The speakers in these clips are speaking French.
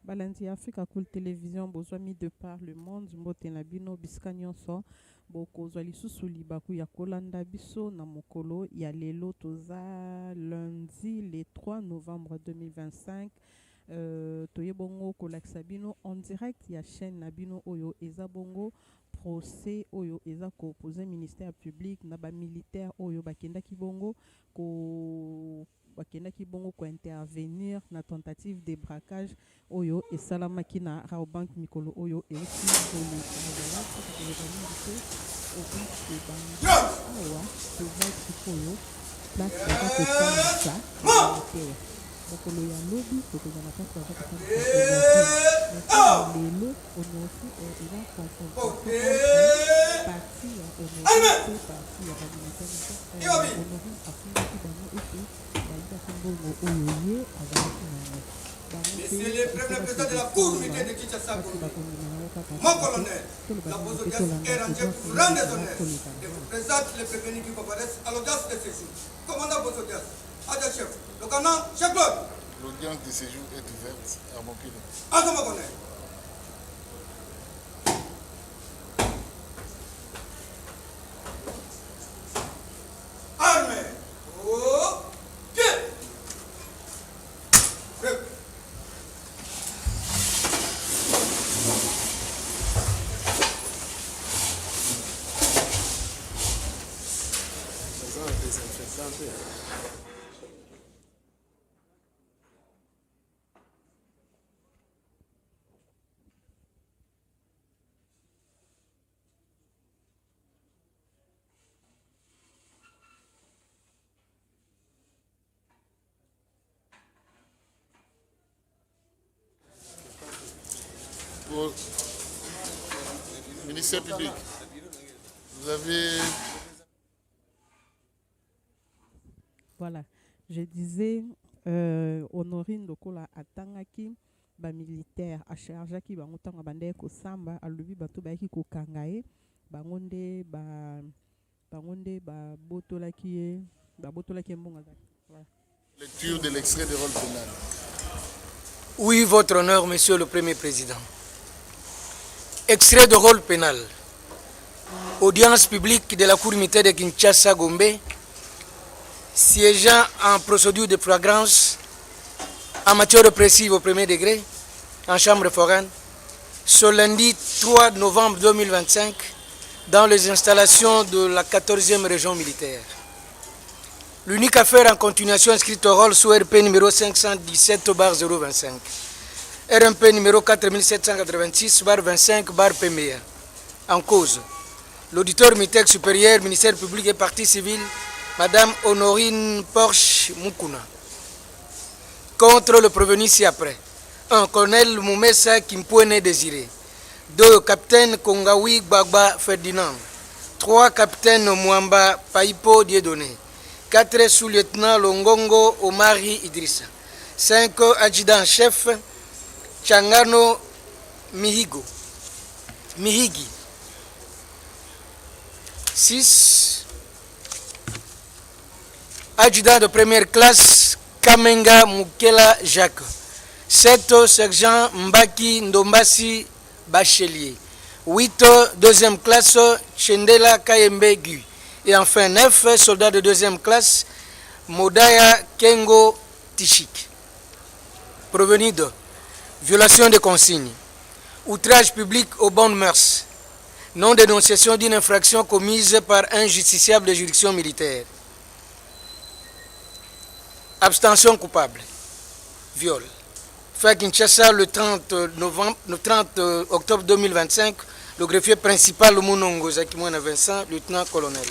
Balandi Africa Cool Télévision, bozwami de par le monde, mbote na bino bisika nyonso, bokozwa lisusu libaku ya kolanda biso na mokolo ya lelo toza lundi le 3 novembre 2025. Toye bongo kolakisa bino en direct ya chaîne na bino oyo eza bongo procès oyo eza opposé ministère public na ba militaire oyo bakendaki bongo ko intervenir na tentative de braquage oyo esalamaki na Raobank mikolo oyo euti kolo azala soki awa toza sikoyo place baza kosangisa militaire mokolo ya lobi tokoza na place baza kosangisa lelo onosi eza parti ya onosi pe parti ya bamilitaire honorine afungaki bango ete bayibaki mbongo oyo ye azalaki nango. Monsieur le Premier Président de la Cour unité de Kinshasa, mon colonel, la pose d'audience est rangée pour vous rendre des honneurs. Je vous présente les prévenus qui comparaissent à l'audience de séjour. Commandant pose d'audience, adjudant chef, le commandant, chef Claude. L'audience de séjour est ouverte à mon client. Attends, mon colonel. Armée. Ok. Pour le ministère public, vous avez... Voilà, je disais, Honorine Lokola atangaki ba militaire a chargeaki bango tanga bande ko samba alobi bato bayaki ko kangaye bangonde ba botolaki mbonga zaki. Voilà. Lecture de l'extrait de rôle pénal. Oui, votre honneur, monsieur le Premier Président. Extrait de rôle pénal. Audience publique de la Cour militaire de Kinshasa Gombe, siégeant en procédure de flagrance en matière répressive au premier degré, en chambre foraine, ce lundi 3 novembre 2025, dans les installations de la 14e région militaire. L'unique affaire en continuation inscrite au rôle sous RP numéro 517/025, RMP numéro 4786/25/PMEA. En cause, l'auditeur militaire supérieur, ministère public et partie civile, Madame Honorine Porsche Mukuna. Contre le prévenu ci-après. 1. Colonel Moumessa Kimpouene Désiré. 2. Capitaine Kongawi Gbagba Ferdinand. 3. Capitaine Mwamba Paipo Dieudonné. 4. Sous-lieutenant Longongo Omari Idrissa. 5. Adjudant-chef Changano Mihigi. 6. Adjudant de première classe Kamenga Mukela Jacques. 7. Sergent Mbaki Ndombasi Bachelier. 8. Deuxième classe Chendela Kayembe Gu. Et enfin 9. Soldats de deuxième classe Modaya Kengo Tishik. Provenu de violation des consignes, outrage public aux bonnes mœurs, non-dénonciation d'une infraction commise par un justiciable de juridiction militaire, abstention coupable, viol. Fait à Kinshasa le 30 octobre 2025, le greffier principal Mounongo Zakimouana Vincent, lieutenant-colonel.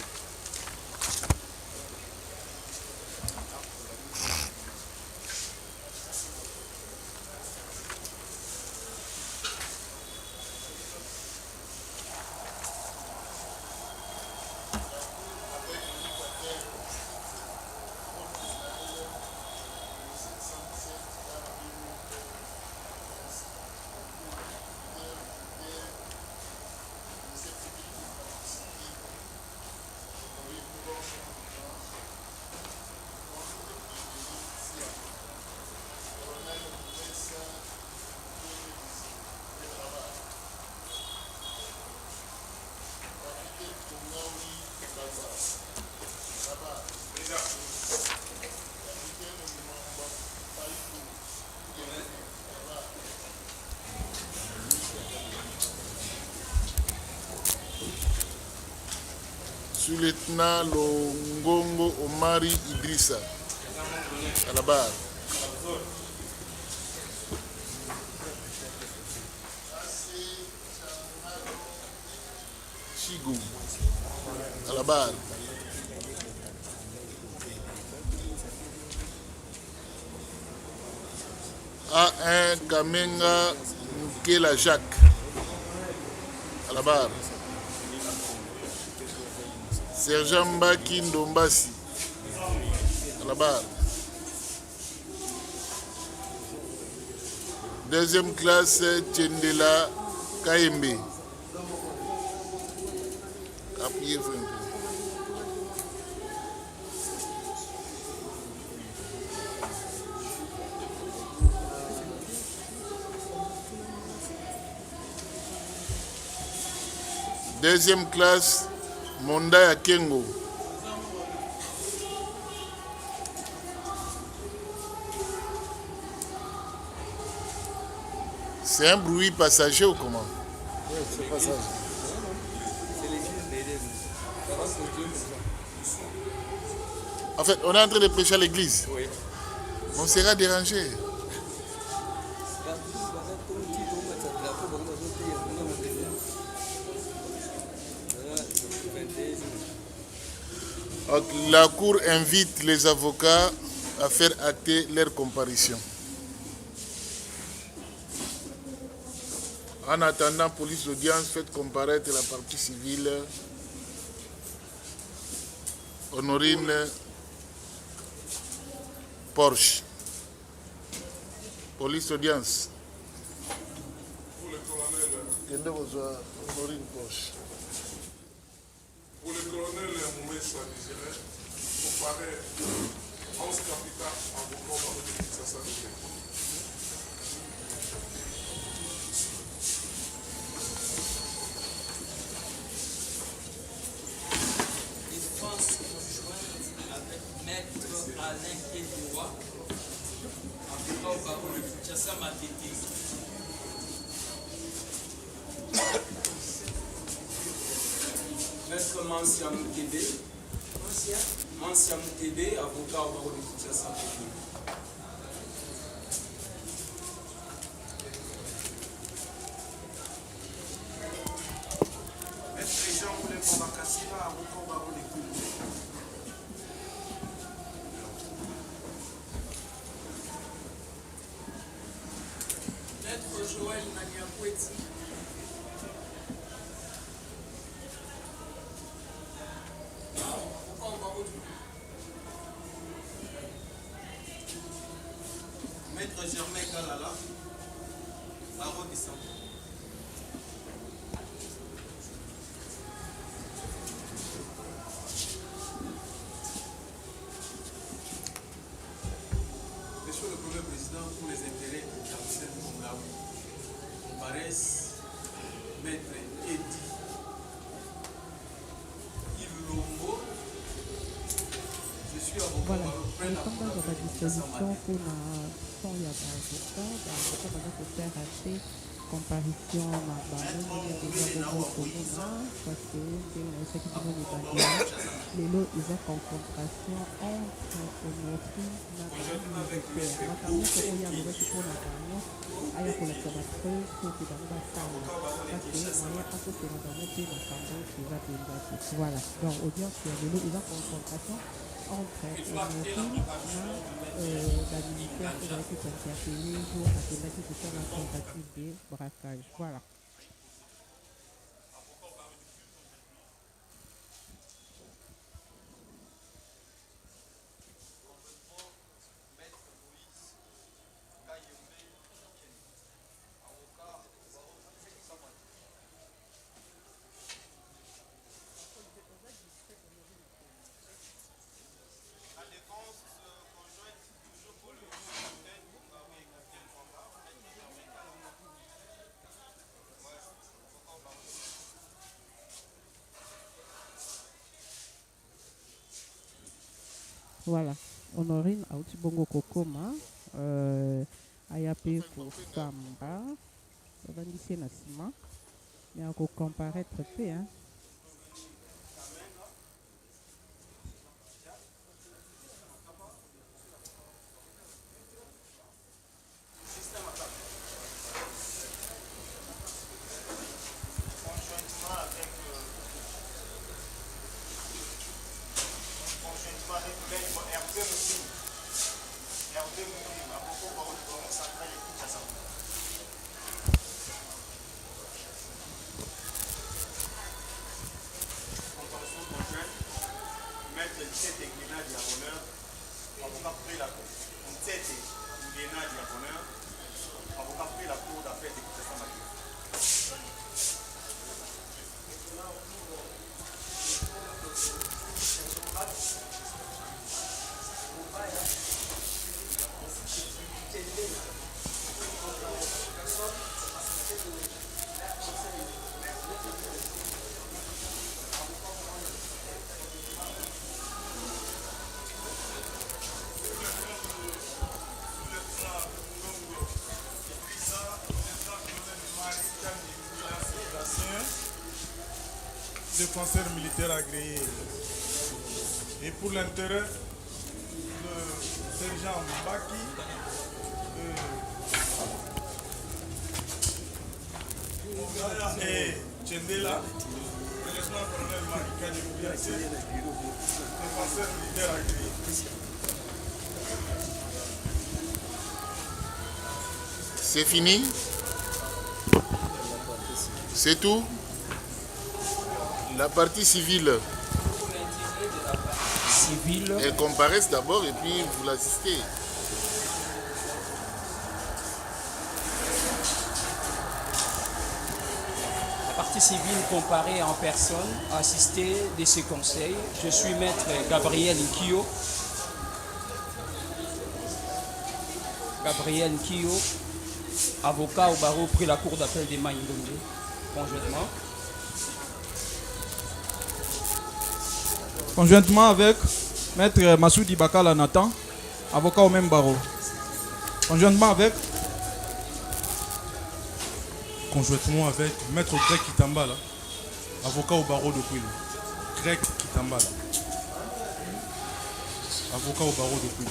Sous-lieutenant Longongo Omari Idrissa, à la barre. Chigou, à la barre. A1 Kamenga Nkela Jacques, à la barre. Sergent Mbaki Ndombasi, à la barre. Deuxième classe, Tchendela Kaembe. Appuyez un peu. Deuxième classe, Monda Yakengo. C'est un bruit passager ou comment? Oui, c'est passager. En fait, on est en train de prêcher à l'église. Oui. On sera dérangé. Donc, la Cour invite les avocats à faire acter leur comparution. En attendant, police d'audience, faites comparaître la partie civile Honorine Porsche. Police d'audience. Pour le colonel, Honorine Porsche. pour le colonel Moumessa Désiré, comparé 11 capitaines avocats de Kinshasa. Défense conjointe avec Maître Alain Kédoua, avocat au barreau de Kinshasa Matete. Maître Mansia Moukebe, avocat au barreau de Kinshasa Matete. Maître Jean-Moulin Bambakassira, avocat au barreau de Kinshasa. Maître Joël Naniakweti. Maître Germain Kalala, barreau de Sambo. Monsieur le Premier Président, pour les intérêts de Jean-Michel Mongabou, comparaissent Maître Edi Yves Lombo. Je suis avocat Voilà, barreau près de la ntango azwaka disposition mpona son ya baavocat baza kofaire ate comparution na bango ndenge deja bongo komona parce ndenge nayebisaki bino mibandela lelo eza confrontation entre honorine na bamilitaire makambo nyonso oyo alobaki mpona bango aya kolakisa bapreuve soki bango basala parce moyen akopena bango mpe makambo eza mpenza te voilà donc audience ya lelo eza confrontation entre honorine na bamilitaire ezalaki kointerpele jour akendaki kosala tentative de braquage voilà. Voilà, Honorine auti bongo kokoma aya mpe kosamba bavandisi ye na nsima me akocomparaître mpe défenseur militaire agréé. Et pour l'intérêt, le sergent Mbaki, et Tchendela, le lieutenant-colonel Marika de défenseur militaire agréé. C'est fini? C'est tout? La partie civile. Elles comparaissent d'abord et puis vous l'assistez. La partie civile comparée en personne, assistée de ce conseil. Je suis maître Gabriel Nkio. Gabriel Nkio, avocat au barreau pris la cour d'appel de Maïndombe, conjointement. Conjointement avec maître Massoudi Bakala Nathan, avocat au même barreau. Conjointement avec maître Greg Kitambala, avocat au barreau de Kouilou. Greg Kitambala, avocat au barreau de Kouilou.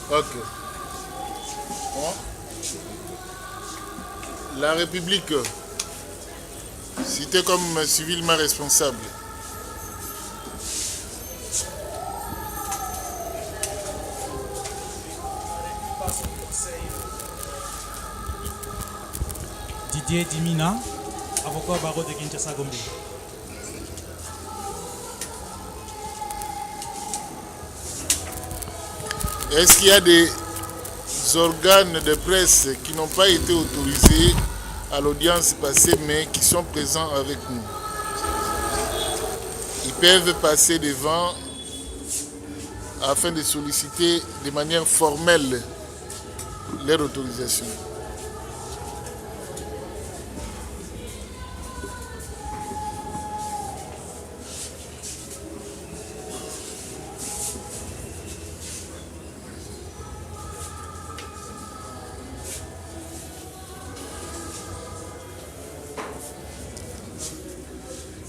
Ok. Bon. La République, cité comme civilement responsable. Didier Dimina, avocat au barreau de Kinshasa Gombe. Est-ce qu'il y a des organes de presse qui n'ont pas été autorisés à l'audience passée mais qui sont présents avec nous? Ils peuvent passer devant afin de solliciter de manière formelle leur autorisation.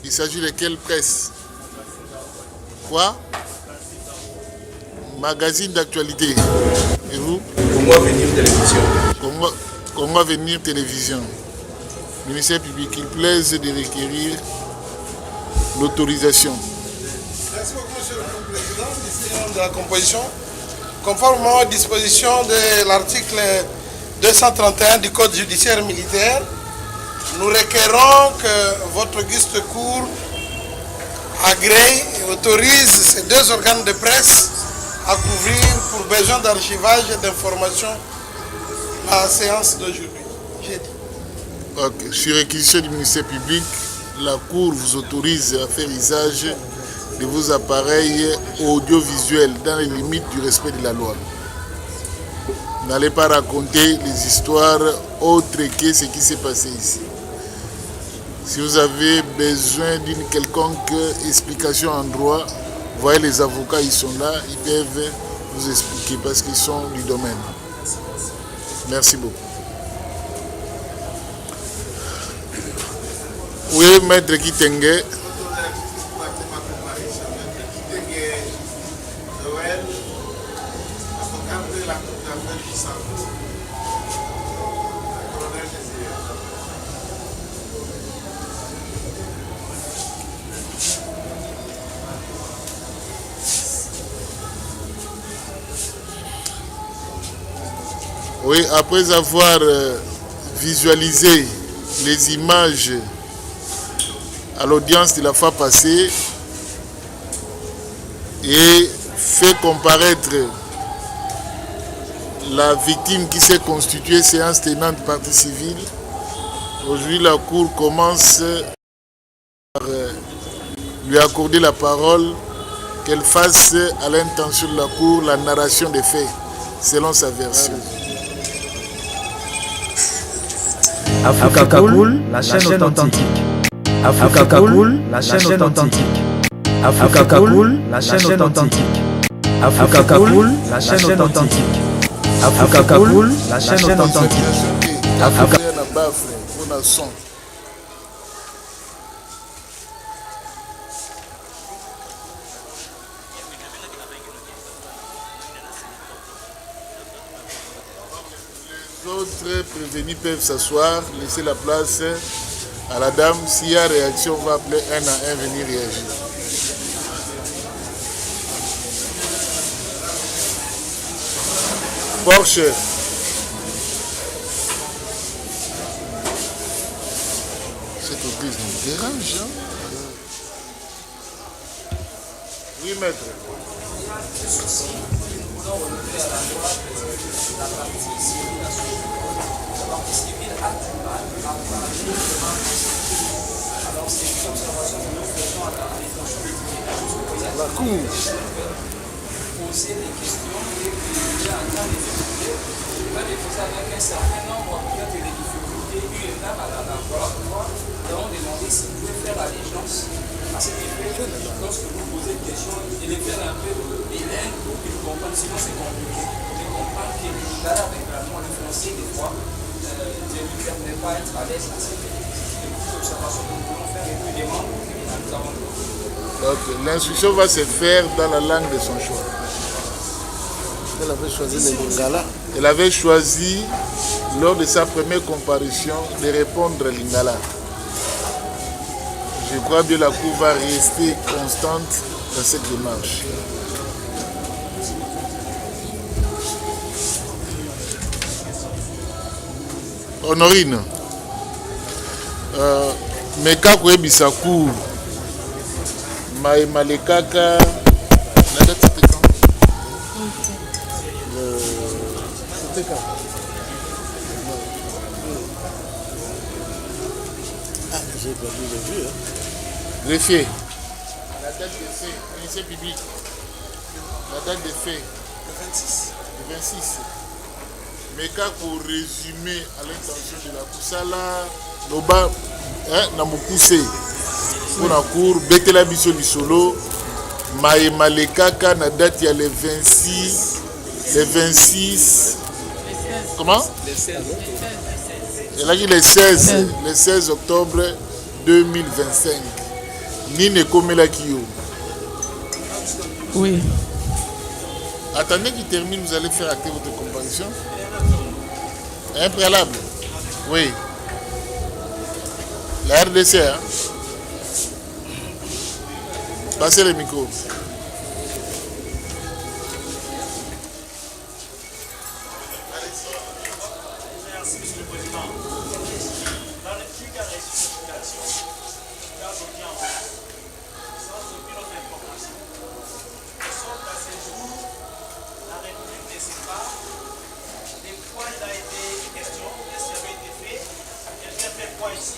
Il s'agit de quelle presse? Quoi? Magazine d'actualité. Et vous? Congo Avenir Télévision. Congo Avenir Télévision. Ministère public, il plaise de requérir l'autorisation. Merci beaucoup, Monsieur le Président. Décision de la composition. Conformément aux dispositions de l'article 231 du Code judiciaire militaire, nous requérons que votre auguste cour agrée et autorise ces deux organes de presse à couvrir pour besoin d'archivage et d'information la séance d'aujourd'hui. Ok. Sur réquisition du ministère public, la Cour vous autorise à faire usage de vos appareils audiovisuels dans les limites du respect de la loi. N'allez pas raconter les histoires autres que ce qui s'est passé ici. Si vous avez besoin d'une quelconque explication en droit, voyez les avocats, ils sont là, ils peuvent vous expliquer parce qu'ils sont du domaine. Merci beaucoup. Oui, maître Kitenge. Oui, après avoir visualisé les images à l'audience de la fois passée et fait comparaître la victime qui s'est constituée séance tenante partie civile, aujourd'hui la Cour commence par lui accorder la parole, qu'elle fasse à l'intention de la Cour la narration des faits selon sa version. Africa Cool, la chaîne authentique. Africa Cool, la chaîne authentique. Africa Cool, la chaîne authentique. Africa Cool, la chaîne authentique. Africa Cool, la chaîne authentique. Africa Les autres prévenus peuvent s'asseoir, laisser la place à la dame. S'il y a réaction, on va appeler un à un venir réagir. Porsche. Cette église nous dérange. Hein? Oui, maître. La cour. Poser des questions et déjà en train de discuter. Il va déposer avec un certain nombre de difficultés eu égard à la loi. Nous avons demandé s'il pouvait faire allégeance à cet effet. Lorsque vous posez une question, il est faire un peu bilingue pour qu'il comprenne, sinon c'est compliqué. De comprendre que l'Ingala avec le français, des fois, ne lui permet pas être à l'aise à cette observation que nous voulons faire et puis des membres que nous avons. Okay. L'instruction va se faire dans la langue de son choix. Elle avait choisi le lingala. Elle avait choisi, lors de sa première comparution, de répondre à lingala. Je crois bien la Cour va rester constante dans cette démarche. Honorine, mais quand vous avez sa cour, Malekaka, la date c'était quand? C'était quand? Ah, j'ai perdu le vue. Greffier. La date de fait, ministère public. La date de fait. Le 26. Le 26. Mais quand pour résumer à l'intention de la Koussala, Loba, Namokuse, pour la cour, Betela Biso Lisolo, Malekaka, na date il y a le 26, le 26, comment? Elle a dit le 16 octobre 2025. Nine Komela Kiyo. Oui. Attendez qu'il termine, vous allez faire acter votre comparution. Un préalable. Oui. La RDC, hein? Passez le micro. Merci, Monsieur le Président. Dans le plus qu'à l'explication, dans l'audience, sans aucune autre information, de sorte qu'à ce jour, la République ne sait pas de quoi il a été question, qu'est-ce qui avait été fait, quelqu'un fait quoi ici.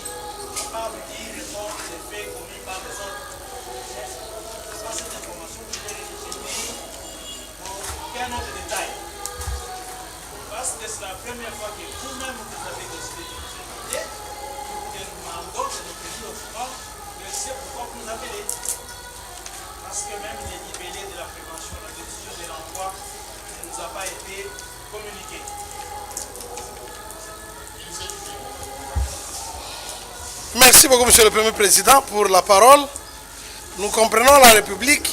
À part lui dire, répondre des faits commis par les autres. C'est pas cette information que j'ai rédigée pour aucun autre détail. Parce que c'est la première fois que vous-même vous avez décidé de nous inviter, que nous demandons de nous tenir au courant de ce pourquoi vous nous appelez. Parce que même les libellés de la prévention, la décision de l'envoi ne nous a pas été communiquée. Merci beaucoup, Monsieur le Premier Président, pour la parole. Nous comprenons la République,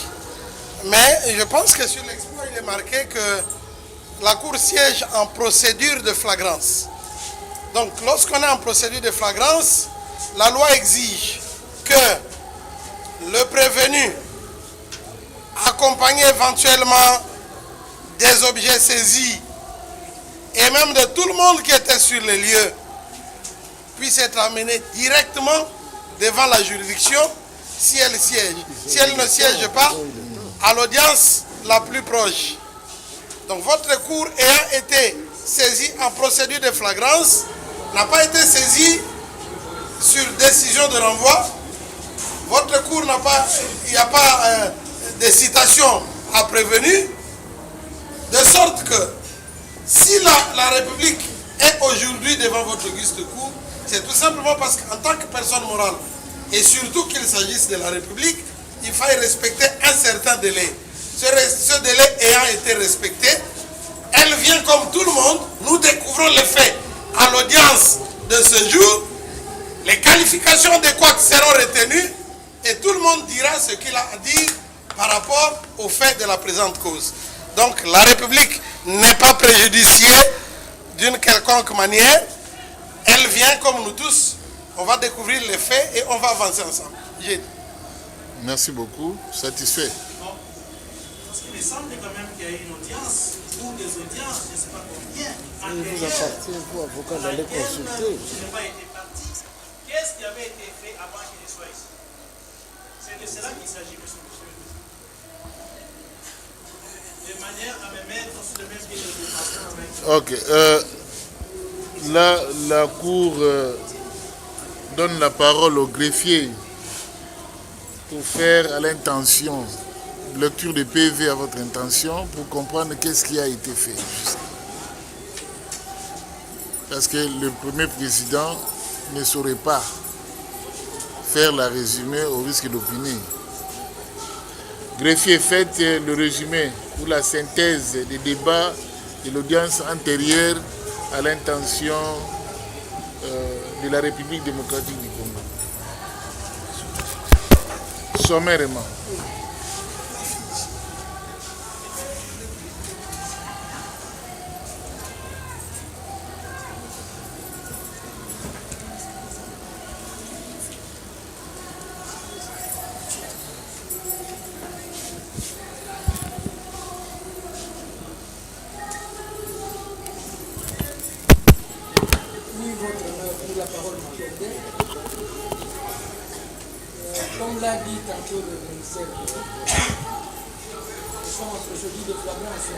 mais je pense que sur l'expo, il est marqué que la Cour siège en procédure de flagrance. Donc, lorsqu'on est en procédure de flagrance, la loi exige que le prévenu, accompagné éventuellement des objets saisis et même de tout le monde qui était sur les lieux, puisse être amené directement devant la juridiction si elle siège. Si elle ne siège pas, à l'audience la plus proche. Donc votre cour ayant été saisie en procédure de flagrance, n'a pas été saisie sur décision de renvoi. Votre cour n'a pas, il n'y a pas de citation à prévenir, de sorte que si la République est aujourd'hui devant votre auguste cour, C'est tout simplement parce qu'en tant que personne morale, et surtout qu'il s'agisse de la République, il faille respecter un certain délai. Ce délai ayant été respecté, elle vient comme tout le monde, nous découvrons les faits à l'audience de ce jour, les qualifications adéquates seront retenues et tout le monde dira ce qu'il a à dire par rapport aux faits de la présente cause. Donc la République n'est pas préjudiciée d'une quelconque manière, elle vient comme nous tous, on va découvrir les faits et on va avancer ensemble. Merci beaucoup, satisfait. Parce qu'il me semble quand même qu'il y a eu une audience, ou des audiences, je ne sais pas combien, Il vous appartient, vous, avocat, d'aller consulter. Je n'ai pas été parti. Qu'est-ce qui avait été fait avant qu'il ne soit ici? C'est de cela qu'il s'agit, monsieur le président. De manière à me mettre sur le même pied de défense avec... Ok. Là, la Cour donne la parole au greffier pour faire à l'intention, lecture de PV à votre intention, pour comprendre qu'est-ce qui a été fait. Parce que le premier président ne saurait pas faire la résumé au risque d'opiner. Greffier, faites le résumé ou la synthèse des débats de l'audience antérieure à l'intention de la République démocratique du Congo. Sommairement. La parole m'accordait. Comme l'a dit tantôt le ministère, ce sont aujourd'hui de flagrance.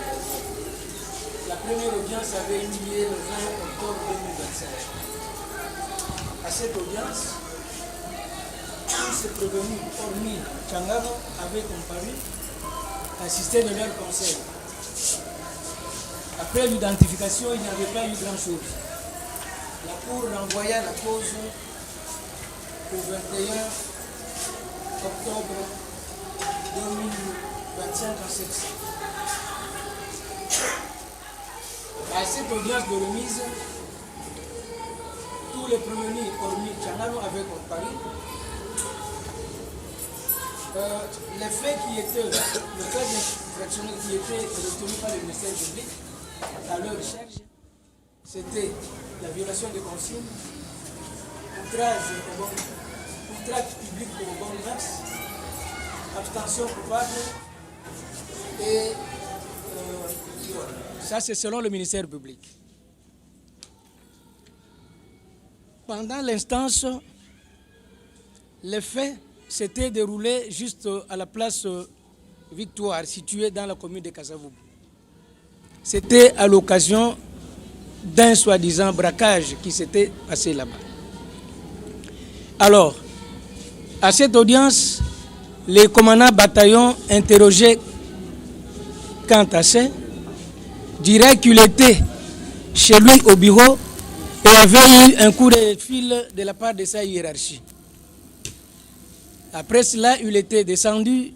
La première audience avait eu lieu le 20 octobre 2025. À cette audience, tous ces prévenus, hormis Tchangaro, avaient comparu, assisté de leur conseil. Après l'identification, il n'y avait pas eu grand-chose. La Cour renvoya la cause au 21 octobre 2025 en section. À cette audience de remise, tous les prévenus, hormis Tchangaro, avaient comparu. Les faits qui étaient, le cas infractionnel qui était retenu par le ministère public à leur recherche, c'était la violation des consignes, outrage public au bon mœurs, abstention coupable et ça c'est selon le ministère public. Pendant l'instance, les faits s'étaient déroulés juste à la place Victoire, située dans la commune de Kasavubu. C'était à l'occasion d'un soi-disant braquage qui s'était passé là-bas. Alors, à cette audience, les commandants bataillons interrogés quant à ça, diraient qu'il était chez lui au bureau et avait eu un coup de fil de la part de sa hiérarchie. Après cela, il était descendu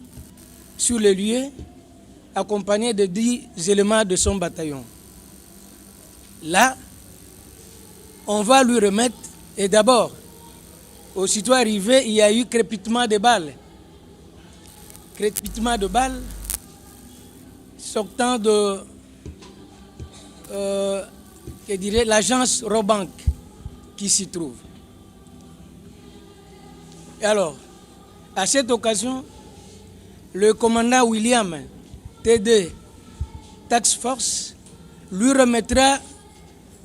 sur le lieu, accompagné de 10 éléments de son bataillon. Là, on va lui remettre, et d'abord, aussitôt arrivé, il y a eu crépitement de balles. Crépitement de balles sortant de l'agence Robank qui s'y trouve. Et alors, à cette occasion, le commandant William TD Task Force lui remettra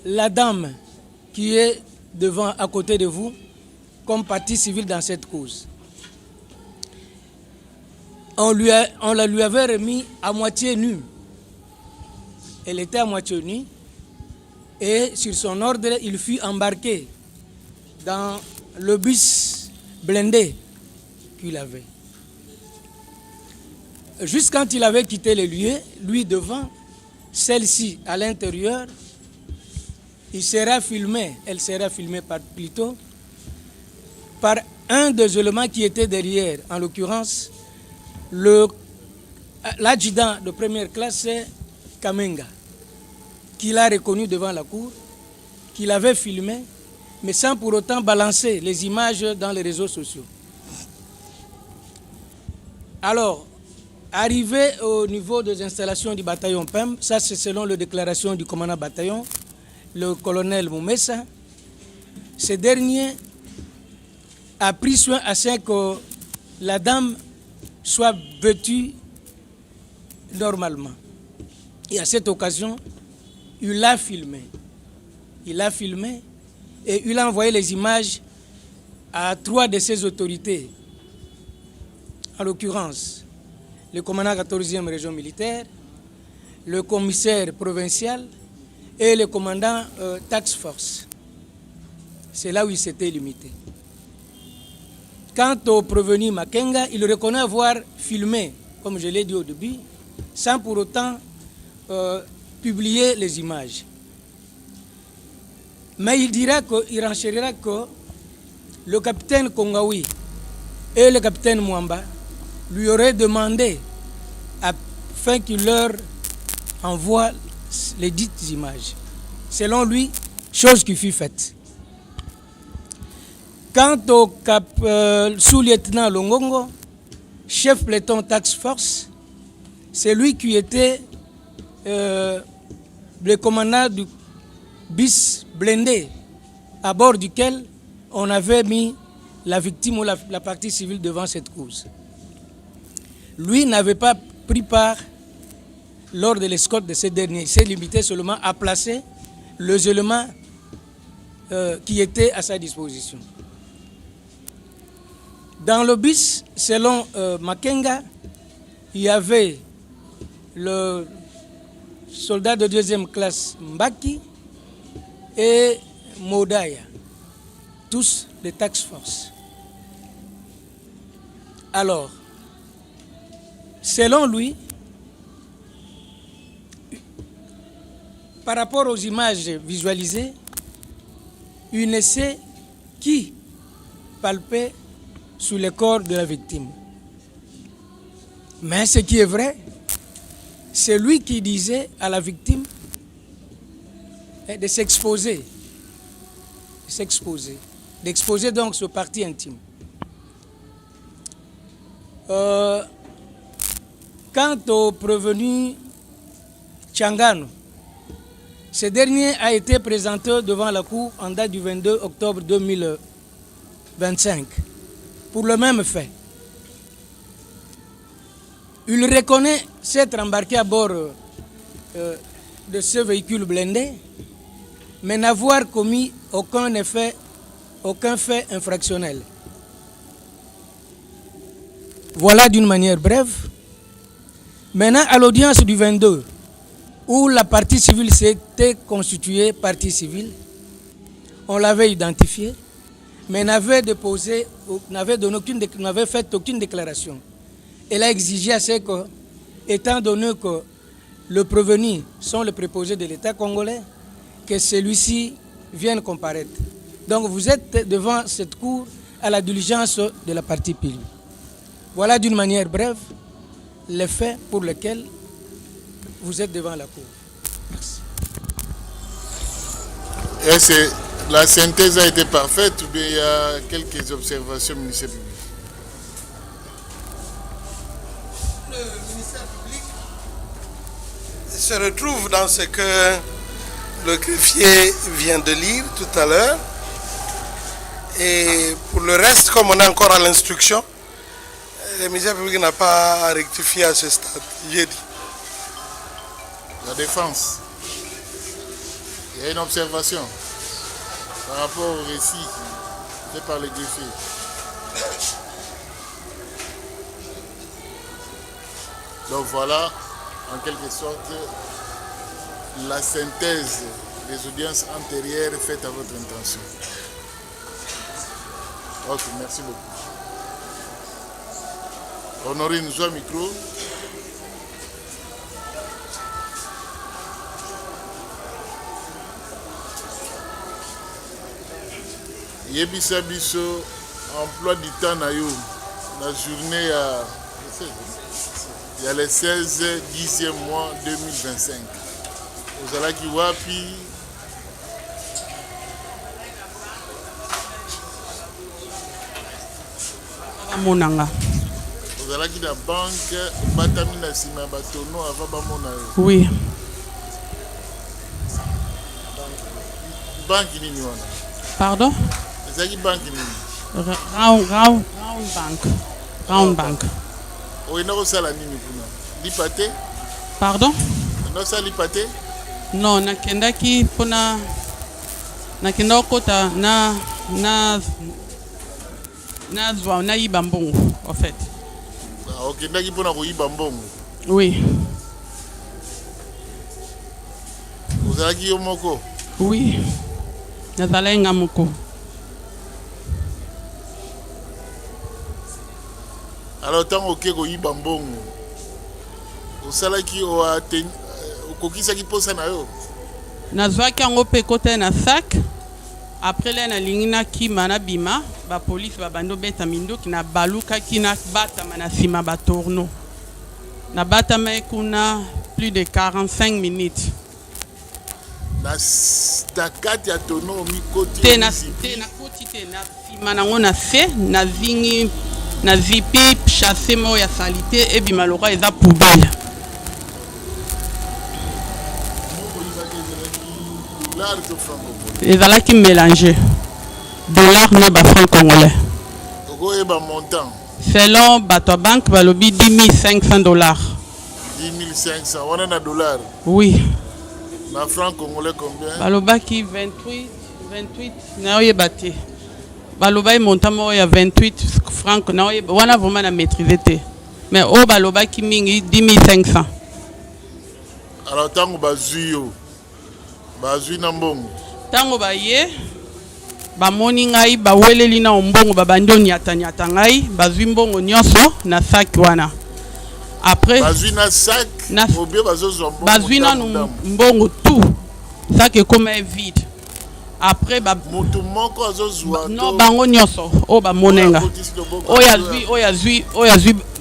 la dame qui est devant, à côté de vous, comme partie civile dans cette cause. On la lui avait remis à moitié nue. Elle était à moitié nue et sur son ordre, il fut embarqué dans le bus blindé qu'il avait. Juste quand il avait quitté le lieu, lui devant, celle-ci à l'intérieur, il sera filmé, elle sera filmée plutôt par un des éléments qui était derrière, en l'occurrence l'adjudant de première classe Kamenga, qu'il a reconnu devant la cour, qu'il avait filmé, mais sans pour autant balancer les images dans les réseaux sociaux. Alors, arrivé au niveau des installations du bataillon PEM, ça c'est selon la déclaration du commandant bataillon, le colonel Moumessa, ce dernier a pris soin à ce que la dame soit vêtue normalement. Et à cette occasion, il l'a filmé. Il l'a filmé et il a envoyé les images à 3 de ses autorités. En l'occurrence, le commandant 14e région militaire, le commissaire provincial et le commandant Task Force. C'est là où il s'était limité. Quant au prévenu Makenga, il reconnaît avoir filmé, comme je l'ai dit au début, sans pour autant publier les images. Mais il renchérira que le capitaine Kongaoui et le capitaine Mwamba lui auraient demandé afin qu'il leur envoie les dites images. Selon lui, chose qui fut faite. Quant au sous-lieutenant Longongo, chef peloton Task Force, c'est lui qui était le commandant du bis blindé à bord duquel on avait mis la victime ou la partie civile devant cette cause. Lui n'avait pas pris part lors de l'escorte de ce dernier. Il s'est limité seulement à placer les éléments qui étaient à sa disposition. Dans le bis, selon Makenga, il y avait le soldat de 2e classe Mbaki et Modaya, tous des Task Force. Alors, selon lui, par rapport aux images visualisées, il ne sait qui palpait sous le corps de la victime. Mais ce qui est vrai, c'est lui qui disait à la victime de s'exposer, d'exposer donc ce parti intime. Quant au prévenu Tchangano, ce dernier a été présenté devant la cour en date du 22 octobre 2025 pour le même fait. Il reconnaît s'être embarqué à bord de ce véhicule blindé, mais n'avoir commis aucun fait infractionnel. Voilà d'une manière brève. Maintenant, à l'audience du 22, où la partie civile s'était constituée partie civile, on l'avait identifié, mais n'avait fait aucune déclaration. Elle a exigé à ce que, étant donné que le prévenu sont les préposés de l'État congolais, que celui-ci vienne comparaître. Donc vous êtes devant cette cour à la diligence de la partie civile. Voilà d'une manière brève les faits pour lesquels vous êtes devant la cour. Merci. Est-ce que la synthèse a été parfaite ou bien il y a quelques observations au ministère public? Le ministère public se retrouve dans ce que le greffier vient de lire tout à l'heure. Et pour le reste, comme on est encore à l'instruction, le ministère public n'a pas à rectifier à ce stade. J'ai dit. La défense. Il y a une observation par rapport au récit fait par le greffier. Donc voilà, en quelque sorte, la synthèse des audiences antérieures faites à votre intention. Ok, merci beaucoup. Honorine, nous au micro. yebisa biso emploi du temps na yo la journée il y a le 16 10e mois 2025 ozalaki wapi monanga ozalaki na banque batami na nsima ya batono avant bamona yo oui banque nini wana pardon ezalaki banque nini round bank oyenda kosala nini kuna lipa te pardon nosala lipa te non nakendaki mpona nakenda kokota nazwa nayiba mbongo en fait okendaki mpona koyiba mbongo oui ozalaki yo moko oui nazalaki nga moko alors ntango oke koyiba mbongo osalaki okokisaki mposa na yo nazwaki yango mpe ekota na sac après le nalingi nakima nabima bapolisi babandi obeta minduki nabalukaki nabatama na nsima batourno nabatama kuna plus de 45 minutes na kati ya tono omikoti te nakoti te na nsima nango na se nazingi nazipi chasse moko ya salite ebima loka eza poubelle ezalaki mélange dollar na bafranc congolais okoyeba montant selon bato ya banque balobi 10 500 dollars 10 500 wana na dollar oui na franc congolais combien balobaki 28 naoyeba te balobaki montant moko ya 28 franc naoyeba wana vraiment na maîtrise te mais oyo balobaki mingi 10 500 alors ntango bazwi yo bazwi na mbongo ntango baye bamoni ngai baweleli na mbongo babandi oniataniata ngai bazwi mbongo nyonso na sac wana après bazwi na sac obie bazozwa mbongo bazwi nanu mbongo tout sac ekoma vide après moto moko azozwa no bango nyonso oyo bamonenga oyo azwi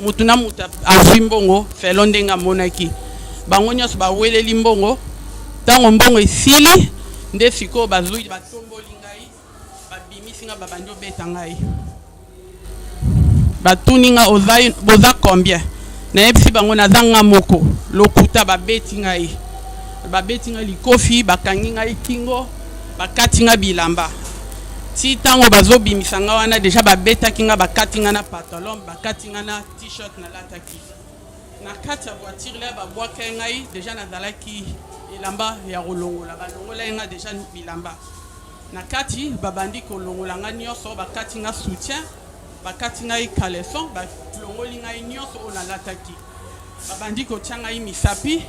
motu na motu azwi mbongo felo ndenge amonaki bango nyonso baweleli mbongo ntango mbongo esili nde sikoyo bazwi batomboli ngai babimisi nga babandi obeta ngai batuni nga boza combien nayebisi bango naza nga moko lokuta babeti ngai likofi bakangi ngai kingo bakati nga bilamba ti ntango bazobimisa nga wana deja babetaki nga bakati nga na pantalon bakati nga na t-shirt nalataki na kati ya voiture le babwaka ngai deja nazalaki elamba ya kolongola balongola nga deja bilamba na kati babandi kolongola nga nyonso bakati nga soutien bakati ngai caleçon balongoli ngai nyonso oyo nalataki babandi kotia ngai misapi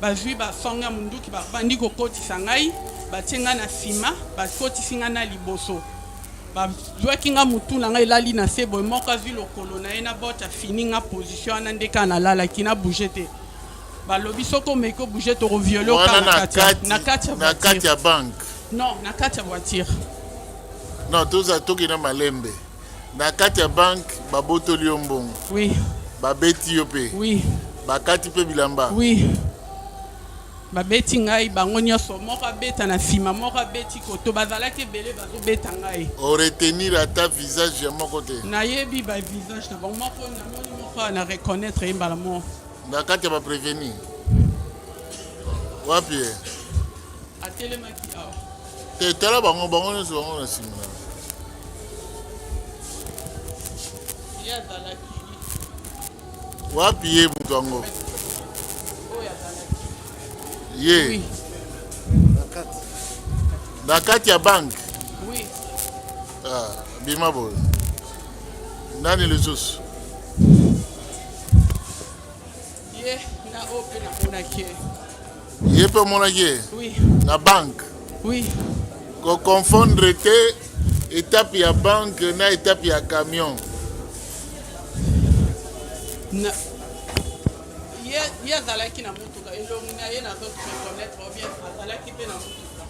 bazwi basonga munduki babandi kokotisa ngai batie nga na nsima bakotisi nga na liboso bazwaki nga mutu na ngai elali na se boye moko azwi lokolo na ye na bota fini nga position wana nde kaka nalalaki na bouge te balobi soki omeki obouge tokoviole na kati ya banque non na kati ya voiture non tokenda malembe na kati ya banque babotoli yo mbongo oui babeti yo mpe oui bakati mpe bilamba oui babeti ngai bango nyonso moko abeta na nsima moko abeti koto bazalaki ebele bazobeta ngai oretenir ata visage ya moko te nayebi bavisage na bango moko namoni moko na reconnaître ye mbala mo na kati ya baprevenir wapi atelemaki awa te tala bango nyonso bango na nsima na ye azalaki wapi ye moto yango ye oui. na kati ya banque oui. bima boye nani lisusu ye na oyo mpe namonaki ye mpe omonaki ye oui. na banque oui. koconfondre te étape ya banque na étape ya camion ye azalaki na motuka elongi na ye nazoreconnaître bien azalaki mpe na motuka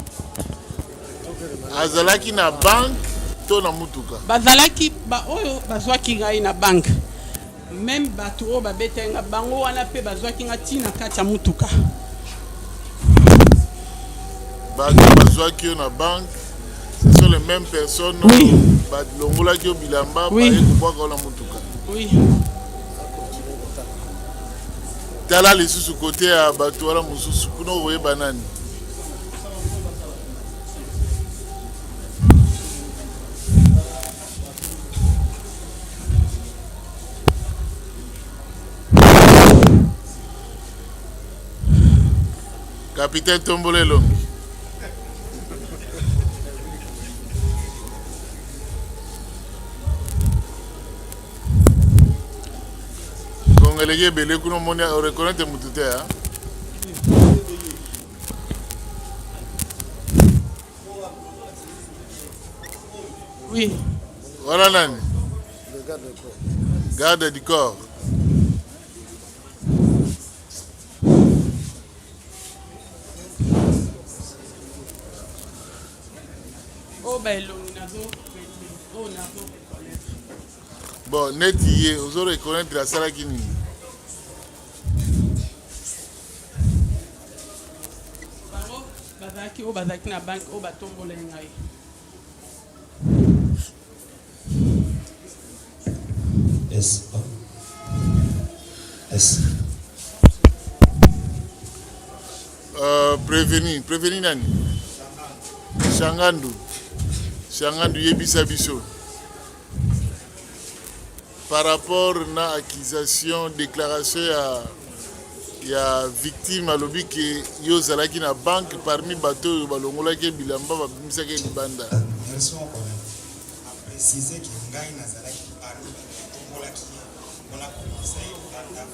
azalaki na banque to na mutuka bazalaki oyo bazwaki ngai na banke même bato oyo babetaki nga bango wana mpe bazwaki nga ntina kati ya mutuka bato bazwaki yo na banque ce sont les mêmes personnes balongolaki yo bilamba baye kobwaka yo na mutuka tala lisusu kote ya bato wana mosusu kuna okoyeba nani Capitaine Tombolelo. Congolais belé kuno moni o reconnaître mutute hein. Oui. Voilà nani. Le garde du corps. Garde du corps. Bon, net y est, vous aurez reconnaître la salle qui n'y prévenir nani Changandu yebisa biso par rapport na accusation déclaration ya victime alobi ke yo zalaki na banque parmi bato oyo balongolaki bilamba babimisaki libanda préciser que ngai nazalaki parmi batombolaki mpona komisa ye libanda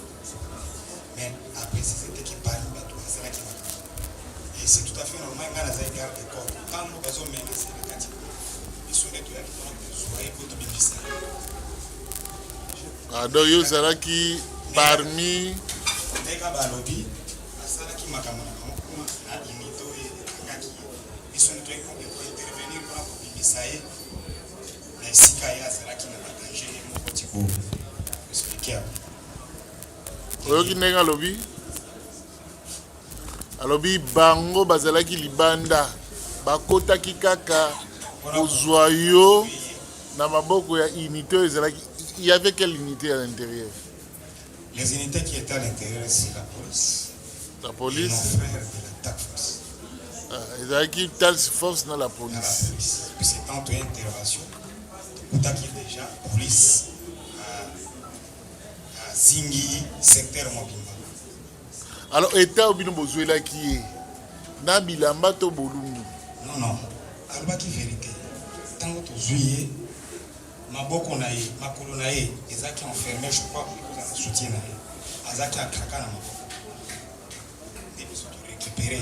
mais a préciser te ke parmi bato bazalaki et c'est tout à fait normal ngai nazali garde de corps ntango bazomenase na kati biso nde toyaki mpona kozwa ye po tobimisa donc yo ozalaki parmi ndenge balobi asalaki makambo na bango kuna na unité oyo ekangaki ye biso nde toyaki kointervenir mpona kobimisa ye na esika ye azalaki na badanger ye moko ti koexplike yango oyoki ndenge alobi bango bazalaki libanda bakotaki kaka kozwa yo na maboko ya unité oyo ezalaki. Il y avait quelle unité à l'intérieur? Les unités qui étaient à l'intérieur, c'est la police. La police? Et nos frères de la task force. Ils avaient qui task force dans la police. Puis c'est tant une intervention. Tout à qui déjà police à Zingi, secteur Mobimba. Alors, État ou bien besoin qui est na bilamba to bolungu? Non. Alba qui vérité. Tant que tu juillet. Maboko na ye, makolo na ye, ezaki enfermé, je crois, pour la soutien na ye. Azaki akraka na maboko. Et puis surtout récupérer.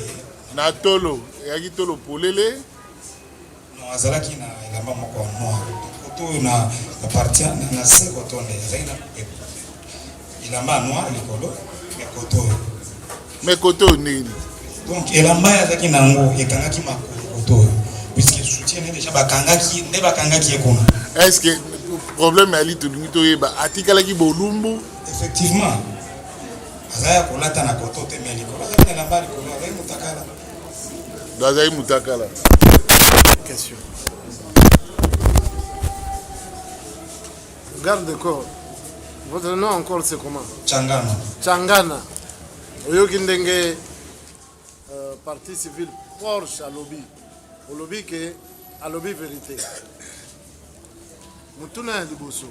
Na tolo, yaki tolo polele? Non, azalaki na elamba moko noir. Koto na partie na se koto ne, azaki na elamba noir likolo, mais koto. Mais koto nini? Donc elamba azaki nango, ekangaki makolo koto. Puisque soutien déjà bakangaki, ne bakangaki ekona. Est-ce que le problème est que nous avons bolumbu? Effectivement. Azaya kolata na kotote meliko. Azaya na bali kola, azaya mutakala. Azaya mutakala. Question. Garde de corps. Votre nom encore c'est comment? Changana. Changana. Oyoki ndenge partie civile Porsche à lobby. Au lobby que à lobby vérité. Mutuna ya liboso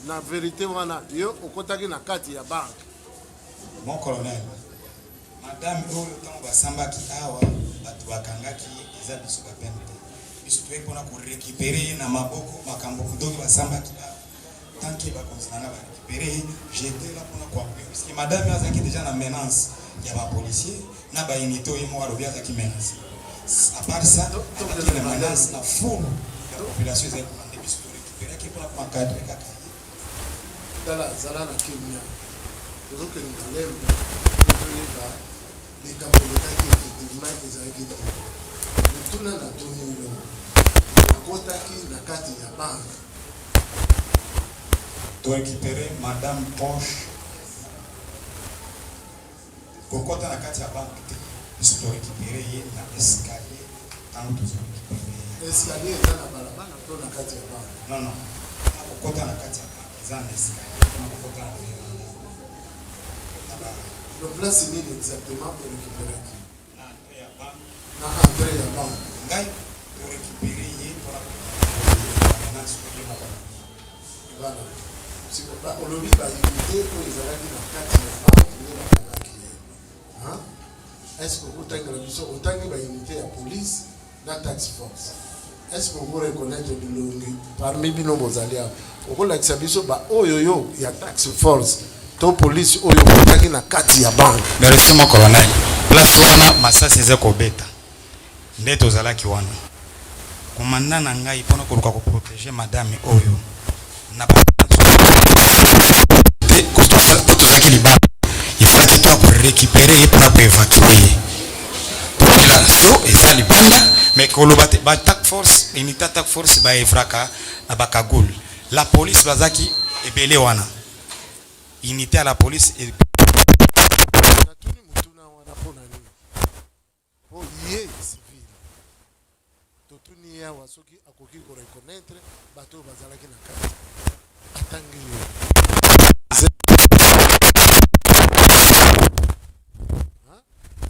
na vérité wana yo okotaki na kati ya banque. Mon colonel, madame oyo tango basambaki awa bato bakangaki eza biso bapene te biso toyei mpona korécupere na maboko makambo kudoki basambaki awa tanke bakontinanga barécupere j'étais là mpona koappuye puisque madame azalaki déjà na menace ya bapolicier na baunité oyo moko alobi azalaki menace à part ça azalaki na menace na foule ya population ezali komande biso torécupéraki mpona koencadre kaka ye tala zala na kimia tozokende lembe toyeba likambo elokaki effectivement ezalaki te motuna na toni yo bakotaki na kati ya banque. To récupérer Madame Poche. Kokota na kati ya banque te. Biso to récupérer ye na escalier. Tango tozo récupérer. Escalier eza na balabala to na kati ya banque. Non non. Kokota na kati ya banque. Eza na escalier. Kokota na veranda. Le place nini exactement pour récupérer? Na entrée ya banque. Na entrée ya banque. Ngai to récupérer ye pour la menace pour ye moko. Voilà. Olobi baunité oyo ezalaki na kati ya banque nde bakangaki ye. Est-ce que okotangela biso otangi baunité ya police na tax force? Est-ce que vous reconnaître bilongi parmi bino bozali awa okolakisa biso baoyoyo ya tax force to police oyo otangi na kati ya banque? Merci mon colonel. Place wana masasi eza kobeta nde tozalaki wana komanda na ngai mpona koluka koprotéger madame oyo na tozalaki libala ifaki to akorécupérer ye mpona koévacue ye population eza libanda mais koloba te batak force unité attaque force baevraka na bakagul la police bazaki ebele wana unité à la police awa soki akoki ko reconnaître bato bazalaki na kati atangi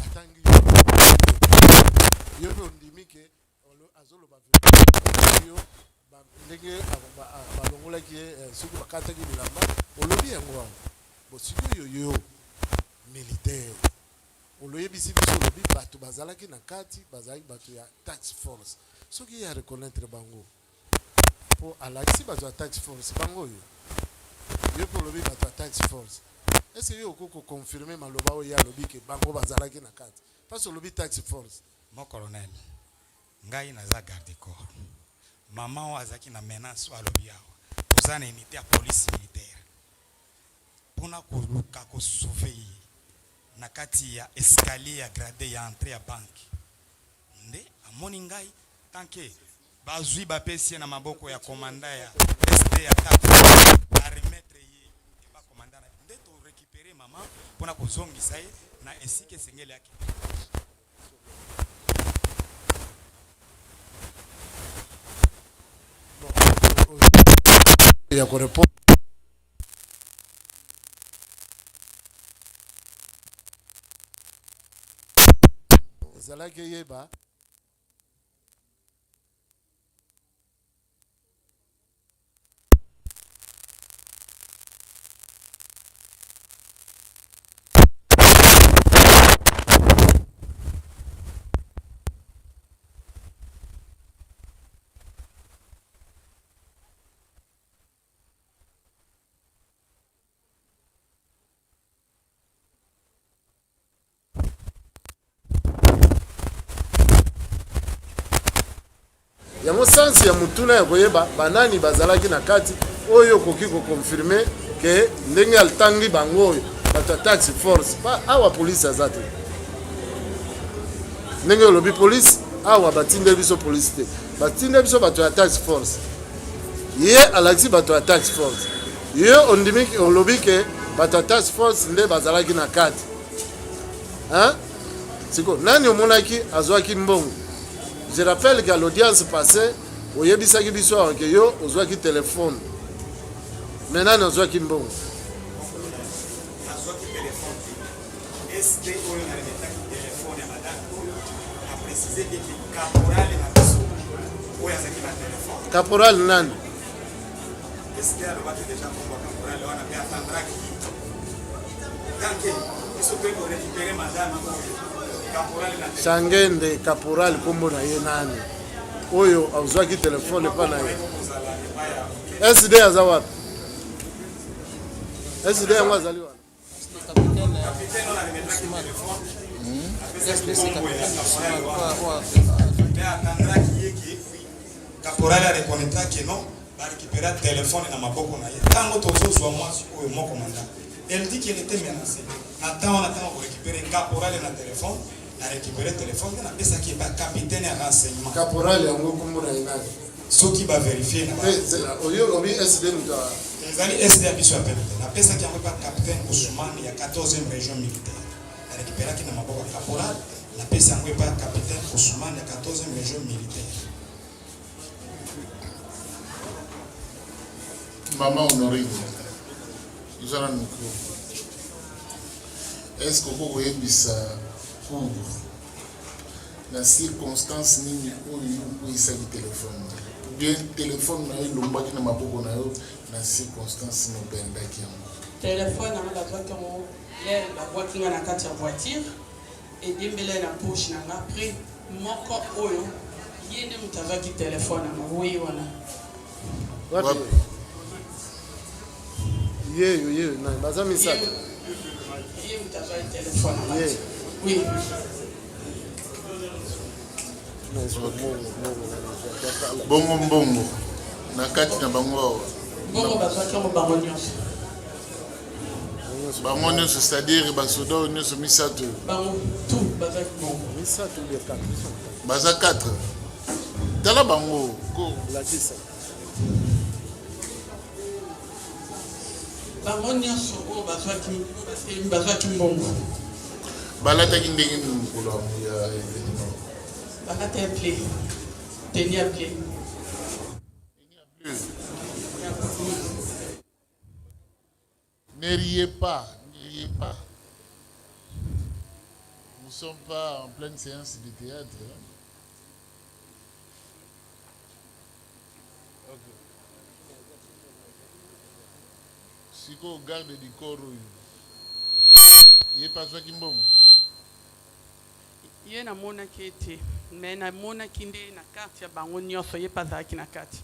atangi yo ondimi ke azoloba yo ndenge balongolaki soki bakataki bilamba olobi yango awa bosiki yo militaire oloyebisi biso olobi bato bazalaki na kati bazalaki bato ya tax force soki ya reconnaître bango po alakisi bato ya tax force bango oyo yo mpo olobi bato ya tax force est-ce yo okoko confirmer maloba oyo alobi ke bango bazalaki na kati parce olobi tax force? Mon colonel ngai naza garde corps mama oyo azalaki na menace oyo alobi awa toza na unité ya police militaire mpona koluka kosauve na kati ya escalier ya grade ya entrée ya banque nde amoni ngai tanke bazwi bapesi na maboko ya komanda ya SD ya 4 a remettre ye ba komanda na nde to récupérer mama mpona kozongisa ye na esike sengele yake ya korepondre ezalaki yeba yango sansi ya mutuna ya koyeba banani bazalaki na kati oyo koki ko confirmer ke ndenge altangi bango oyo bato ya tax force pa awa police azate ndenge olobi police awa batinde biso police te batinde biso bato ya tax force ye alakisi bato ya tax force ye ondimi olobi ke bato ya tax force nde bazalaki na kati siko nani omonaki azwaki mbongo? Je rappelle qu'à l'audience passée, au yebisaki biso anke yo ozwaki téléphone. Maintenant ozwaki mbongo. azwaki téléphone. SD oyo na remetaki téléphone ya madame a précisé que caporal na biso oyo azaki na téléphone. Caporal nani? SD alobaki déjà komba caporal wana pe atandraki. Tanke biso pe ko récupérer madame Sangende caporal kombo na ye nani oyo azwaki telefone pa na ye SD aza wapi? SD yango azali wapi? caporal arekonetaki non barécupéra telefone na maboko na ye ntango tozozwa mwasi oyo moko manda elle dit qu'elle était menacée ntango korécupérer caporal na telefone na récupérer téléphone na pesa qui est capitaine ya renseignement caporal yango kombo na ye nani? ceux qui va vérifier na ezali SD biso ya PMT napesaki yango pa capitaine Ousmane ya 14e région militaire récupéraki na maboko ya caporal napesi yango pa capitaine Ousmane ya 14e région militaire. Maman Honorine, nous allons nous dire, est-ce que vous voyez ça pour la circonstance ni où il s'agit de téléphone ou bien téléphone na lomba qui na maboko na yo na circonstance no benda ki yango téléphone na batwa ko le la boîte na kati ya voiture et dembele na poche na après moko oyo yende mutavaki téléphone na oui wana Ye, na baza misaka. Ye mutavaki téléphone na oui. Bongo na kati na bango bongo bazwaki yango bango nyonso bango nyonso c'est-à-dire basoda nyonso misato bango tout bazwaki bongo misato de 4 baza 4 tala bango ko lakisa bango nyonso oyo bazwaki mbongo balataki ndenge nini mokolo ya événement bakata ya ple teni ya ple ne riez pas. Nous ne sommes pas en pleine séance de théâtre. Okay. Si vous gardez du corps, il n'y a pas ça qui me ye namonaki ete me namonaki nde na karte ya bango nyonso ye mpe azalaki na kati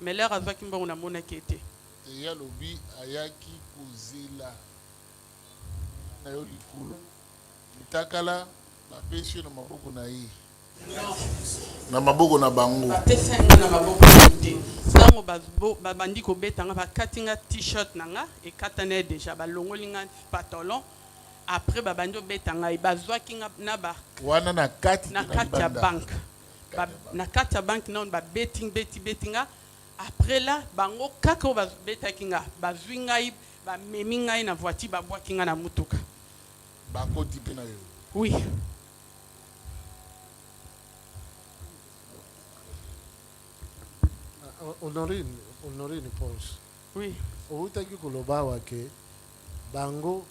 me lere azwaki mbongo namonaki ete eya lobi ayaki kozela na yo likolo litakala bapesi yo na maboko na ye na maboko na bango bapesi yango na maboko na te ntango babandi kobetanga bakati nga t-shirt na nga ekatana deja balongoli nga pantalon après babandi obetanga bazwaki nga na ba wana na kati ya banque na kati ya banque non beti nga après là bango kaka oyo babetaki nga bazwi ngai bamemi ngai na voiture babwaki nga na mutuka bakoti mpe na yo oui Honorine Ponce oui outaki koloba wake bango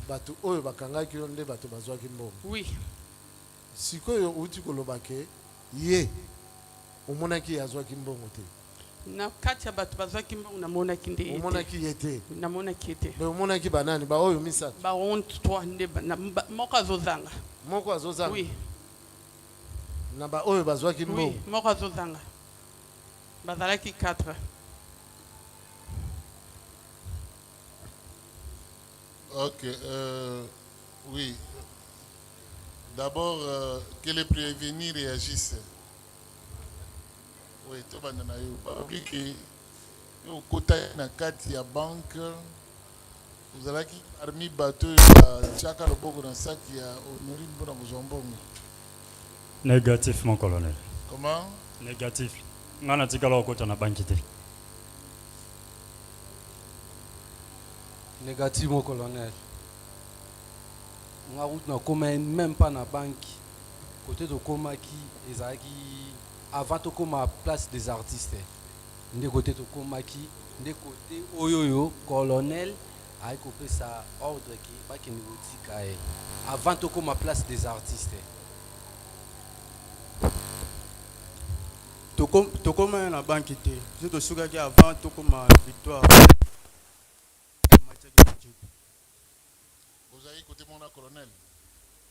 bato oyo bakangaki yo nde bato bazwaki mbongo oui sikoyo uti koloba ke ye omonaki azwaki mbongo te na kati ya bato bazwaki mbongo namonaki nde ye omonaki ye te namonaki ye te me omonaki banani baoyo misato baonte 3 nde moko azozanga oui na baoyo bazwaki mbongo oui moko azozanga bazalaki 4. Ok, oui. D'abord, que les prévenus réagissent. Oui, tu vas dans au côté de la banque, vous avez parmi bateau, chaque lobo dans sac qui a honoré une bonne jambon. Négatif, mon colonel. Comment? Négatif. On a dit que l'on a banque. Négatif, mon colonel. On a même pas na banque. Côté de Komaki, avant de la place des artistes. De côté de Komaki, de côté Oyoyo, colonel, a coupé sa ordre qui pas qu'il nous avant de la place des artistes. Tokoma na banque te. Je te souviens qu'avant Tokoma victoire. Vous avez côté mon colonel.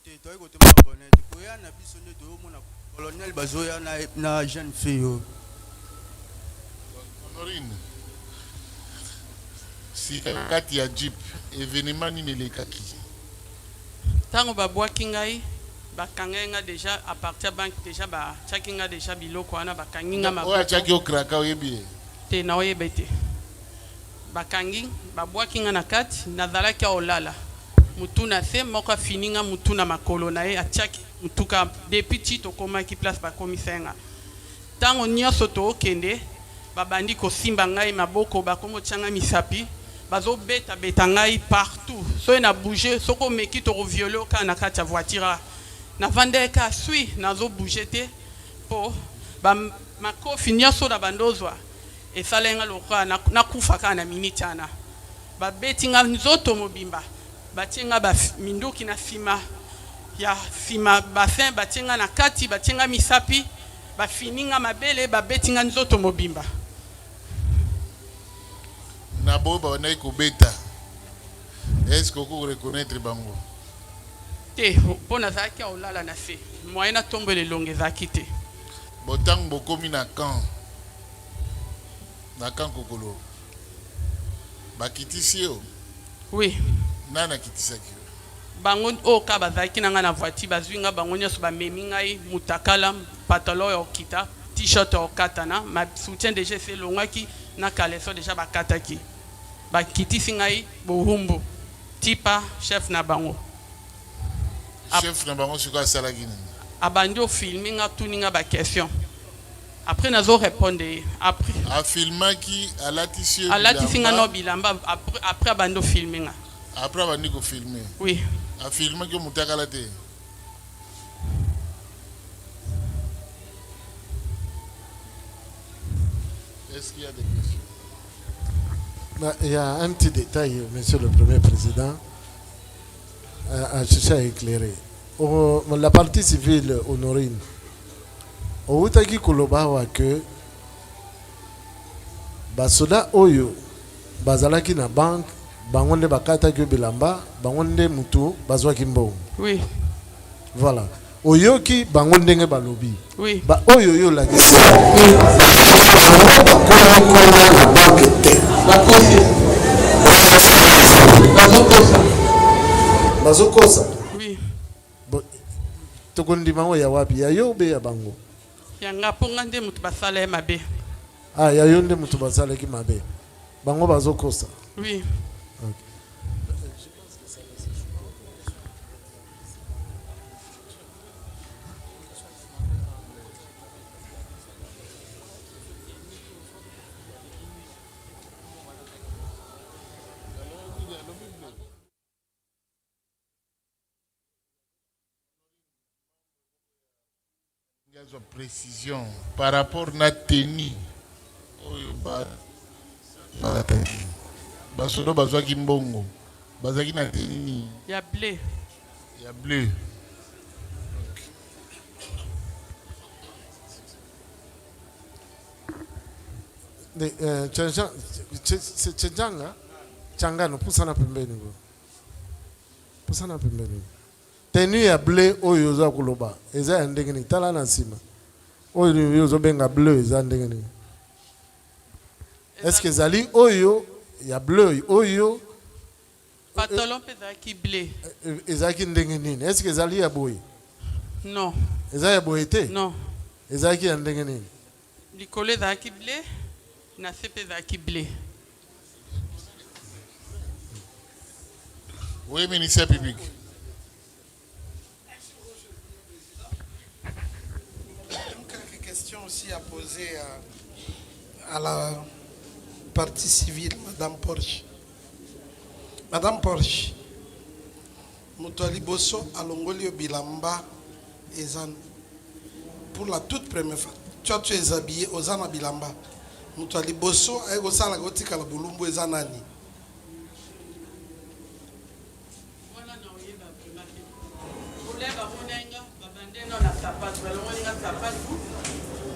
Tu as côté mon colonel. Tu as un avis sonné de mon colonel Bazoya na jeune fille. Honorine. Si kati ya jeep événement ni lekaki. Tango babwaki ngai bakangenga déjà à partir banque déjà ba chakinga déjà biloko wana bakanginga maboko. Oya chaki okraka oyebi. Te na oyebete. Bakangi babwakinga na kati nazalaki olala. Mutuna se moko fininga mutuna makolo na ye atiaki mutuka depuis tito komaki place ba komisenga ntango nyonso tookende babandi kosimba ngai maboko bakomotianga misapi bazobeta ngai partout soki na bouge soko omeki tokoviole okaa na kati ya voiture navandeka sui nazobouge te mpo makofi nyonso na bandozwa esalenga lokola nakufa kaka na miniti wana babeti nga nzoto mobimba batie nga minduki na nsima ya nsima basin batie nga na kati batie nga misapi bafini nga mabele babeti nga nzoto mobimba na boyo babandaki kobeta est-ce que oko reconnaître bango te mpo nazalaki aolala na se moye na tombo elongo ezalaki te botango bokomi na camp kokolo bakitisi yo oui nani akitisaki yo bango oyo ka bazalaki na ngai na voiture bazwi nga bango nyonso bamemi ngai mutakala pantalon ya okita t-shirt ya okatana ma soutien déjà ese elongwaki na kaleso déjà bakataki bakitisi ngai bohumbu tipa chef na bango chef na bango sikoyo asalaki nini abandi ofilme nga tuni nga baquestion après nazo répondre après afilmaki alatisi nga no bilamba après abandi ofilme nga après abandi kofilme oui afilmaki omutakala te est-ce qu'il y a des questions? Il y a un petit détail, Monsieur le Premier Président, à chercher à éclairer. La partie civile honorine, au Outaki Kolobawa que Basoda Oyo, Bazalaki na banque, Bangonde Bakata Bilamba, Bangonde Mutu, Bazwa Kimbo. Oui. Voilà. Oyoki Bangonde Balobi. Oui. Ba Oyo la Bazokosa. Oui. Tokondima ya wapi ya yo be ya bango. Yanga ponga nde mutu basala mabe. Ah ya yo nde mutu basala ki mabe. Bango bazokosa. Oui. Okay. Précision par rapport à la tenue. Basodo bazwa kimbongo. Bazaki na tenue. Il y a bleu. Il y a bleu. Changa changano pusana pembeni go. Pusana pembeni. Tenue ya bleu oyo za kuloba eza ya ndenge ni tala na nsima oyo yozo benga bleu eza ndenge ni est-ce que zali oyo ya bleu oyo pantalon peza ki bleu eza ki ndenge nini est-ce que zali ya boy non eza ya boy te non eza ki ya ndenge nini likolo eza ki bleu na se peza ki bleu. Oui, ministère public. Quelques questions aussi à poser à la partie civile, Madame Porsche. Madame Porsche, Moutouali Bosso, Alongolio Bilamba, Ezan. Pour la toute première fois, tu es habillé aux Zana Bilamba. Moutouali Bosso, Aegosala Gotika la Boulumbo Ezanani.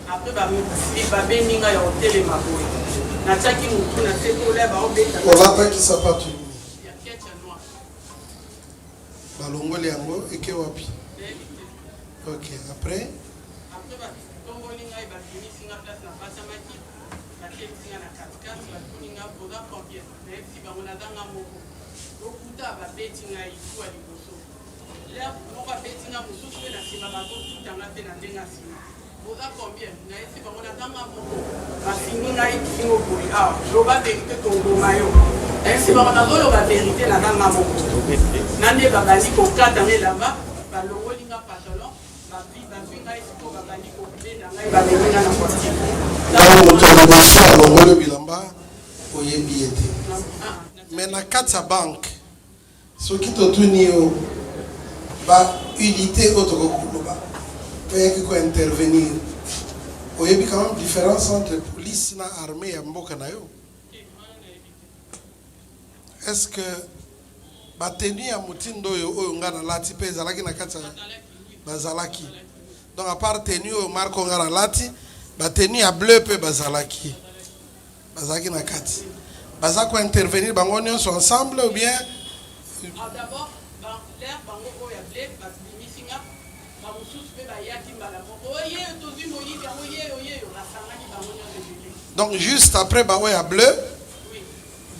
Après babenga ya hotel maboy na taki mutu na teko le ba obeta olata ki sapatu ya kecha noir balongoli yango eke wapi OK après ba tongoli ngai ba fini singa place na pasamaki ba ketinga na katkat ba tuninga boda combien mais si ba mona danga moko okuta ba betinga ifu ali boso le mo ba betinga mususu na sima ba ko tutanga pe na ndenga sima. Vous avez combien? Si vous avez un peu de vérité, la Mais na kati ya banque soki totuni yo ba unité autre koloba oyaki ko intervenir oyebi quand même différence entre police na armée ya mboka na yo. Est-ce que batenu ya motindo oyo nga na lati pe ezalaki na kati ya bazalaki? Donc à part tenu oyo marko nga na lati batenu ya bleu pe bazalaki na kati baza ko intervenir bango nyonso ensemble ou bien d'abord l'air bango oyo ya bleu bamisinga bamosusu mpe bayaki mbala moko oye tozwi moyibi yango oye basangani bango nyonso. Donc juste après ba oyo ya bleu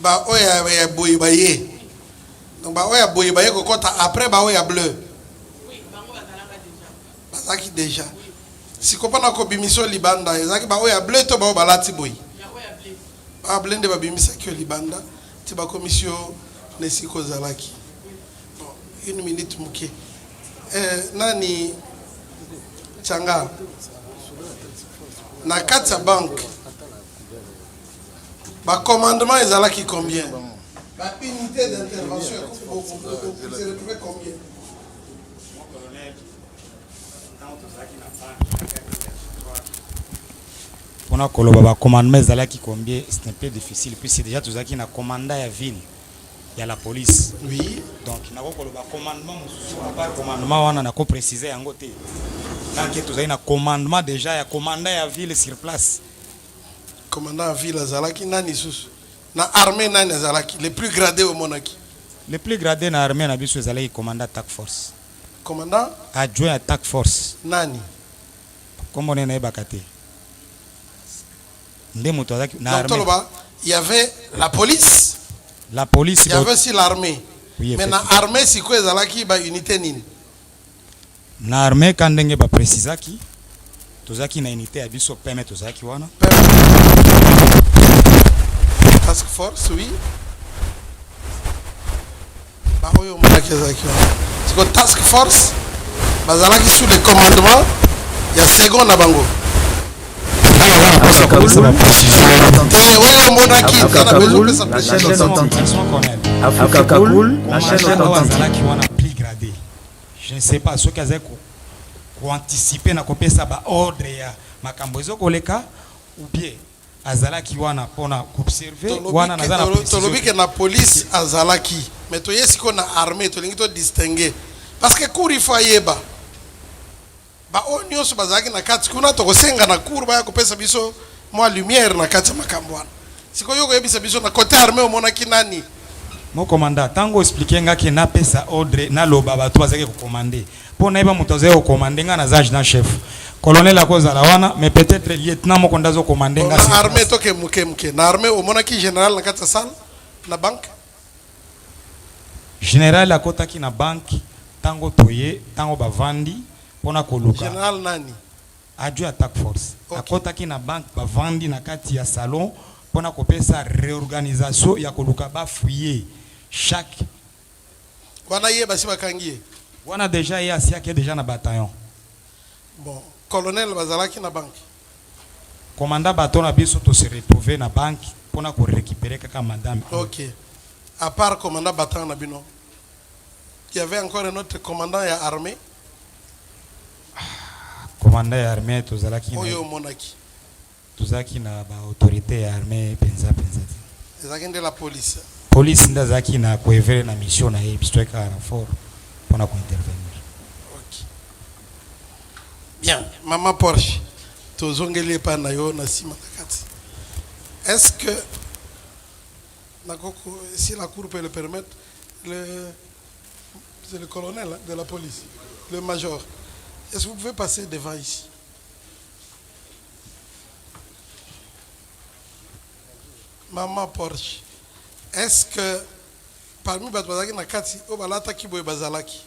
ba oyo ya boye baye. Donc ba oyo ya boye baye kokota après ba oyo ya bleu. Oui, bango bazalaka déjà. Bazaki déjà. Si kopana ko bimiso libanda ezaki ba oyo ya bleu to ba oyo balati boye. Ya oyo ya bleu. Ba blende ba bimisaki libanda ti ba commission nesiko zalaki. Bon, une minute muke. Nani Changa na kati ya banque ba commandement ezalaki combien? Ba unité d'intervention vous se retrouvez combien? Pour nous, le commandement est combien, c'est un peu difficile. Puis c'est déjà tout ça qui est commandant à la ville. Il y a la police. Oui. Donc, il y a le commandement, à part le commandement, on a précisé en côté. Tant que tout ça, il y a un commandement déjà, il y a commandant à la ville sur place. Commandant à la ville, Zalaki, nani sous. Na armée, nani Zalaki, les plus gradés au Monaki. Les plus gradés dans l'armée, na biso Zalaki, commandant attack force. Commandant adjoint attack force. Nani? Comment on est bakate? Donc, il y avait la police. La police. Il y avait aussi l'armée. Oui, mais dans l'armée, c'est quoi les unité nini? Dans l'armée, quand on a précisé qui, tout ça qui na unité a biso permet tout ça qui wana. Task force, oui. C'est que task force, bazalaki sous le commandement, il y a second na bango. Je ne sais pas ce qu'ils ont anticipé na kopesa ba ordre ya makambo ezo koleka ou bien azalaki wana pona observer wana nazana tolobi ke na police azalaki mais to yesiko na armée to lingi to distinguer parce que cour faut yeba ba onyo so bazaki na kati kuna to kosenga na cour ba ya kopesa biso moi lumière na kati makambo wana siko yoko yebisa biso na côté armée o mona kinani mon commandant tango expliquer nga ke na pesa ordre na loba ba to bazaki ko commander pona iba mutoze ko commander nga na zage na chef colonel akoza la wana mais peut-être lieutenant mo kondazo commander nga na armée to ke muke na armée o mona ki général na kati salle na banque général akotaki na banque tango toye tango bavandi pona koluka général nani adjoint attack force akotaki na banque bavandi na kati ya salon pona kopesa réorganisation ya koluka ba fouiller chaque wana ye basi bakangie wana déjà ye asiaki déjà na bataillon. Bon colonel bazalaki na banque commandant bateau na biso to se retrouver na banque pona ko récupérer kaka madame. OK. À part commandant bataillon na bino, il y avait encore un autre commandant ya armée. Commandant ya armée to zalaki oyo monaki. Tozaki na ba autorité ya armée penza. Ezaki de la police. Police ndazaki na koevere na mission na ye biso ka renfort pona ko intervenir. OK. Bien, maman Porsche. Tozongeli pa na yo na sima na kati. Est-ce que si la cour peut le permettre, c'est le colonel de la police, le major. Est-ce que vous pouvez passer devant ici? Maman Porsche, est-ce que parmi les Nakati, Obalata Kiboy Bazalaki?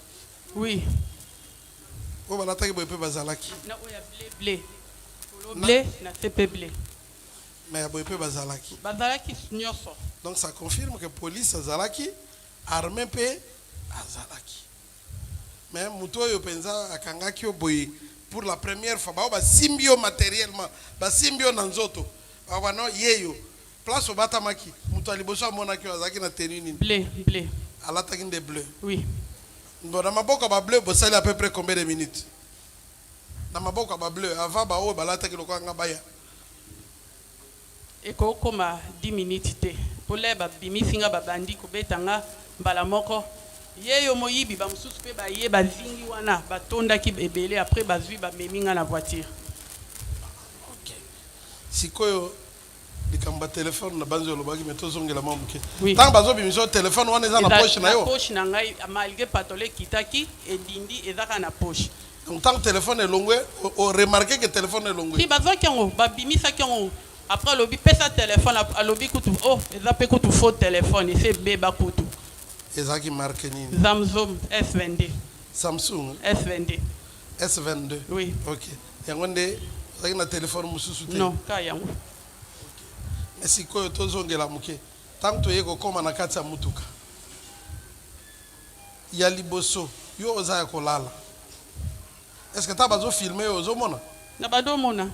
Oui. Obalata Kiboy Bazalaki? Na oya blé. Blé, na tepe blé. Mais Aboy Bazalaki? Bazalaki nyoso. Donc ça confirme que police Azalaki, armée pe Azalaki. Mais Muto yo penza akangaki oboy pour la première fois ba simbio matériellement ba simbio na nzoto ba no yeyo place obatamaki muto aliboso amona ki azaki na tenue nini bleu alataki de bleu oui bon na maboko ba bleu bosali à peu près combien de minutes na maboko ba bleu avant ba o balataki lokwa nga baya ekokoma 10 minutes te pole babimisinga babandi kobetanga mbala moko yeyo moyibi bamosusu mpe baye bazingi wana batondaki ebele après bazwi bameminga na voiture. Sikoyo likambo telefone na banzo lobaki metozongela mamuke oui. Tant bazo bimiso telefone wana eza na poche na yo poche na ngai malgré patole kitaki edindi ezaka na poche donc tant téléphone elongwe o remarquer que téléphone elongwe si bazoki yango babimisaki yango après lobi pesa téléphone alobi kutu oh eza pe kutu faux téléphone ese beba kutu ezaki marque nini Samsung S22 Samsung S22 S22 oui ok yango nde ezaki na téléphone mususu te non ka yango mais sikoyo tozongela muke tant toye kokoma na kati ya mutuka ya liboso yo oza ya kolala est-ce que ta bazo filmer yo ozomona na badomona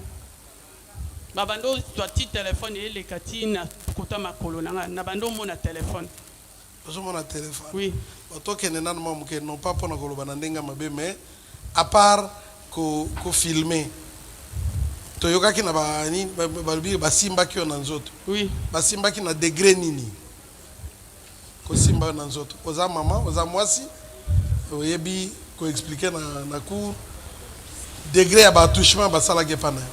babando twati téléphone eleka ti na kota makolo na bando mona téléphone ozomona téléphone oui otokende nanu mamuke non pas mpona koloba na ndenge mabe mais à part ko filmer toyokaki na balobi basimbaki yo na nzoto oui basimbaki na degré nini kosimba yo na nzoto oza mama oza mwasi oyebi koexplike na cour degré ya batouchement basalaki epa na yo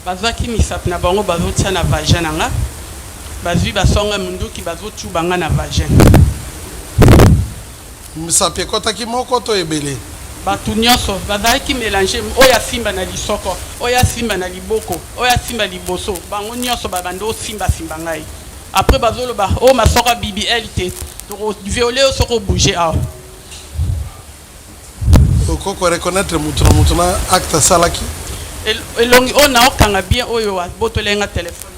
bazwaki misapi na bango bazotia na vagin na nga bazwi basonga munduki bazotuba nga na vagin misapi ekotaki moko to ebele bato nyonso bazalaki mélange oyo asimba na lisoko oyo asimba na liboko oyo asimba liboso bango nyonso babanda osimbasimba ngai après bazoloba o masoka BBL te tokoviole yo soko bouge awa okoko reconnaître mutu na acte asalaki elongi oyo naokanga bien oyo abotolenga telefone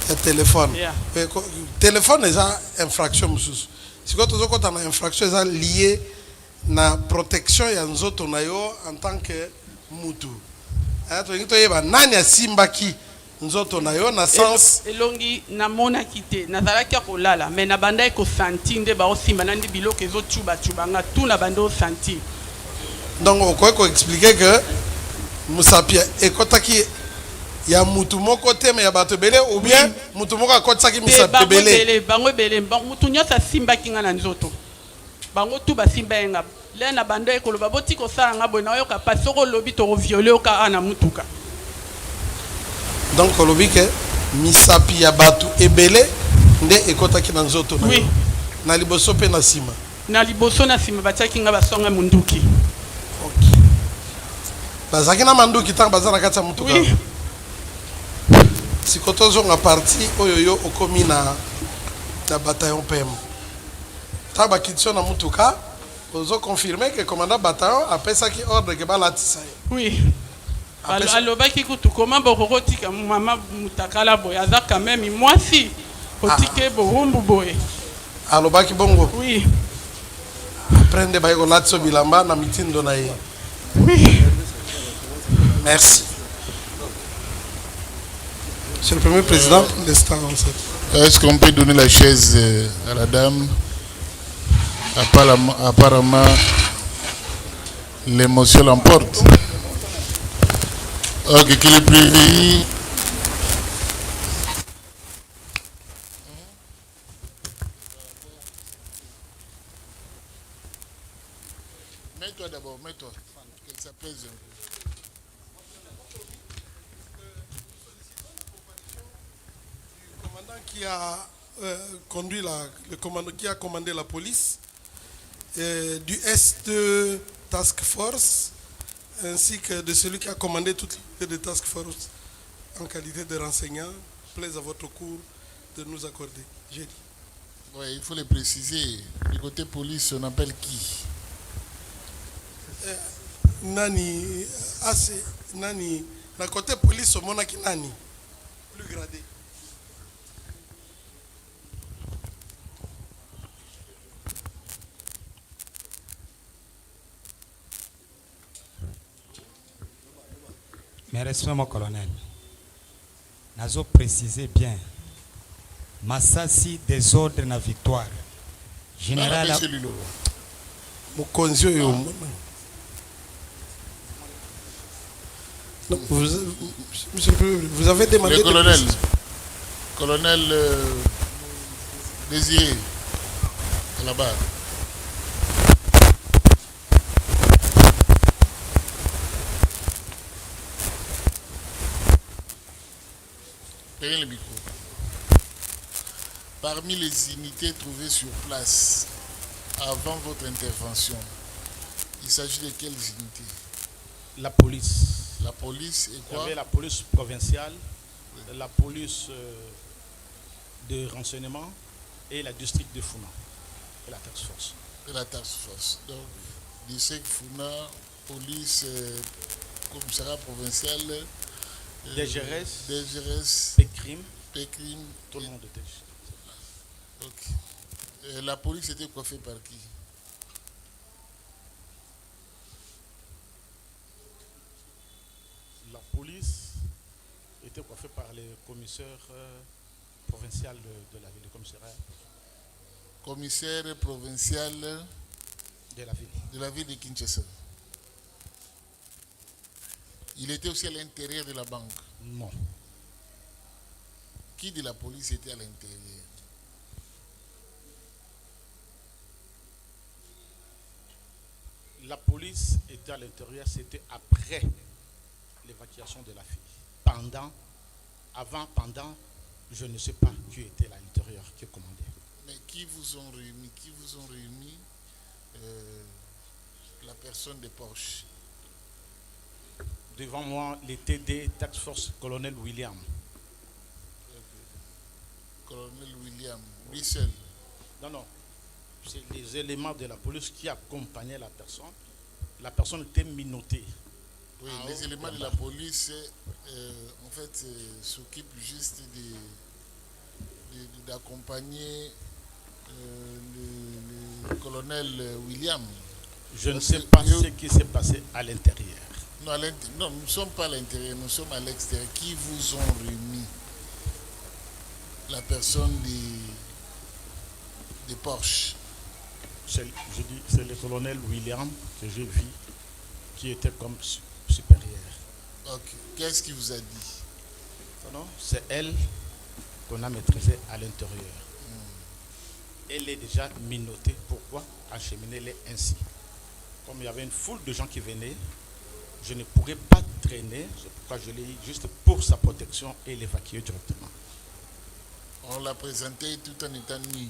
ya telefone yeah. Telefone eza infraction mosusu sikoyo tozokota na infraction eza lié na protection ya nzoto na yo en tant que mutu tolingi toyeba nani asimbaki nzoto na yo na sens elongi namonaki te nazalaki ya kolala mais na banda ekosanti nde baosimba na ndi biloko ezocubacuba tu na banda osanti donc okoki koexplike que musapi ekotaki ya mutu moko te me ya bato ebele ou bien mutu moko akotisaki misapi ebele bango ebele mutu nyonso asimbaki nga na nzoto bango tu basimba yenga le na banda ekoloba boti kosala nga boye nayoka pasi soko olobi tokoviole oka ana mutuka donc olobi ke misapi ya bato ebele nde ekotaki na nzoto na yo na liboso mpe na nsima na liboso na nsima batiaki nga basonga munduki bazalaki na manduki ntango baza na kati ya mutuka siko tozonga parti oyo yo okomi na bataillon PM ntango bakitio na mutuka ozoconfirme ke commandant bataillon apesaki ordre ke balatisa ye oui alobaki kutu koma bokokotika mama mutakala boye aza quand même mwasi otike borumbu boye alobaki bongo oui après nde baye kolatisa bilamba na mitindo na ye oui merci. Monsieur le Premier Président, pour l'instant, est-ce qu'on peut donner la chaise à la dame? Apparemment, l'émotion l'emporte. Ok, qu'il est privé. Mets-toi d'abord, mets-toi. Qu'elle s'apaise un peu. Qui a conduit qui a commandé la police, du S2 Task Force, ainsi que de celui qui a commandé toute l'unité de Task Force en qualité de renseignant, plaise à votre cours de nous accorder. J'ai dit. Oui, il faut le préciser. Du côté police, on appelle qui? Nani, Nani, la côté police, on a qui Nani, plus gradé. Mes respects, mon colonel. Nazo préciser bien. Massassi désordre na victoire. Général. Vous avez demandé. Le colonel. Colonel Désiré. Là-bas. Prenez le micro. Parmi les unités trouvées sur place avant votre intervention, il s'agit de quelles unités? La police. La police et quoi? Il y avait la police provinciale, la police de renseignement et la district de Funa et la task force. Et la task force. Donc, district Funa, police, commissariat provincial, DGRS, PCRIM, tout le monde était. Ok. La police était coiffée par qui? La police était coiffée par les commissaires provinciaux de la ville, le commissariat. Commissaire provincial de la ville de Kinshasa. Il était aussi à l'intérieur de la banque? Non. Qui de la police était à l'intérieur? La police était à l'intérieur, c'était après l'évacuation de la fille. Pendant, je ne sais pas qui était à l'intérieur, qui commandait. Mais qui vous ont réuni? La personne de Porsche. Devant moi, les TD, Task Force, colonel William. Colonel William, lui seul? Non. C'est les éléments de la police qui accompagnaient la personne. La personne était minottée. Oui, les éléments de la police, en fait, s'occupent juste d'accompagner le colonel William. Je ne sais pas ce qui s'est passé à l'intérieur. Non, nous ne sommes pas à l'intérieur, nous sommes à l'extérieur. Qui vous ont remis la personne des Porsche? C'est le colonel William que j'ai vu qui était comme supérieur. Ok. Qu'est-ce qu'il vous a dit? Non, c'est elle qu'on a maîtrisée à l'intérieur. Elle est déjà minottée. Pourquoi acheminer-les ainsi? Comme il y avait une foule de gens qui venaient, je ne pourrais pas traîner. C'est pourquoi je l'ai juste pour sa protection et l'évacuer directement. On l'a présenté tout en étant nu.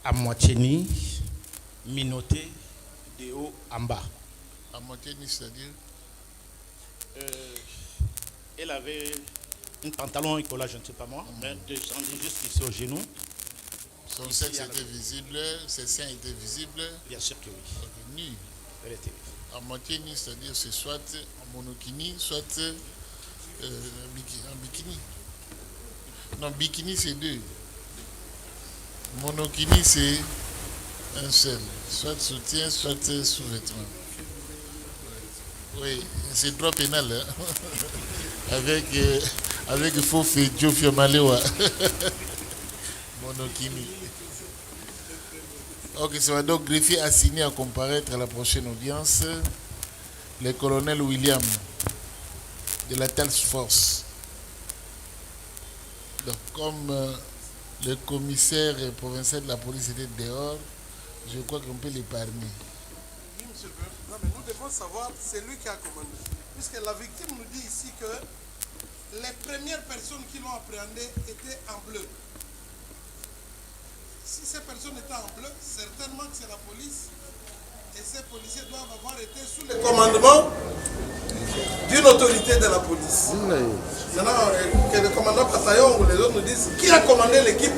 À moitié nu, minotté de haut en bas. À moitié nu, c'est-à-dire? Elle avait un pantalon et collage, je ne sais pas moi, mais descendu juste ici au genou. Son sexe était visible, ses seins étaient visibles? Bien sûr que oui. Nu. Elle était. À moitié nu, c'est-à-dire c'est soit en monokini, soit en bikini. Non, bikini c'est deux. Monokini c'est un seul. Soit soutien, soit sous-vêtement. Oui, c'est droit pénal. Hein? avec faux fait Diofio Malewa. Monokini. Ok, ça va donc greffier assigné à comparaître à la prochaine audience le colonel William de la Task Force. Donc, comme le commissaire provincial de la police était dehors, je crois qu'on peut l'épargner. Oui, monsieur le président. Non, mais nous devons savoir, c'est lui qui a commandé. Puisque la victime nous dit ici que les premières personnes qui l'ont appréhendé étaient en bleu. Si ces personnes étaient en bleu, certainement que c'est la police. Et ces policiers doivent avoir été sous le commandement d'une autorité de la police. Maintenant, que le commandant Bataillon ou les autres nous disent qui a commandé l'équipe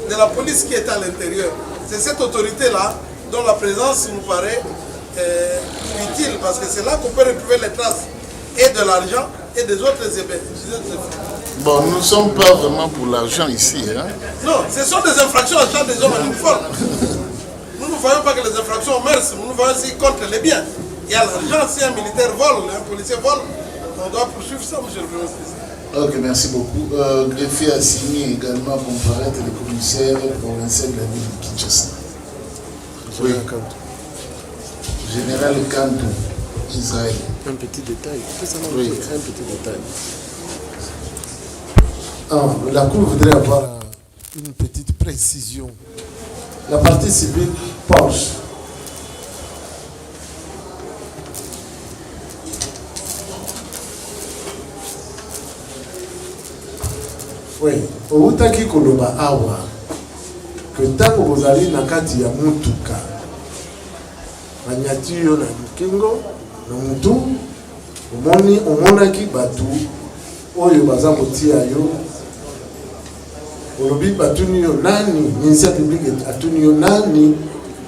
de la police qui était à l'intérieur. C'est cette autorité-là dont la présence nous paraît utile parce que c'est là qu'on peut retrouver les traces et de l'argent et des autres effets. Bon, nous ne sommes pas vraiment pour l'argent ici. Hein? Non, ce sont des infractions à charge des hommes en uniforme. Nous ne voyons pas que les infractions au mœurs, nous voyons aussi contre les biens. Il y a l'argent, si un militaire vole, un policier vole, On doit poursuivre ça, monsieur le Premier président. Ok, merci beaucoup. Greffier a signé également à comparaître le commissaire provincial de la ville de Kinshasa. Oui. Général Kantou, Israël. Un petit détail. Oui. Un petit détail. La Cour voudrait avoir une petite précision. La partie civile Porsche. Oui, outaki koloba awa que ntango bozali na kati ya mutuka banyati yo na kingo na mutu omonaki bato oyo baza kotia yo olobi batuni yo nani ministère public atuni yo nani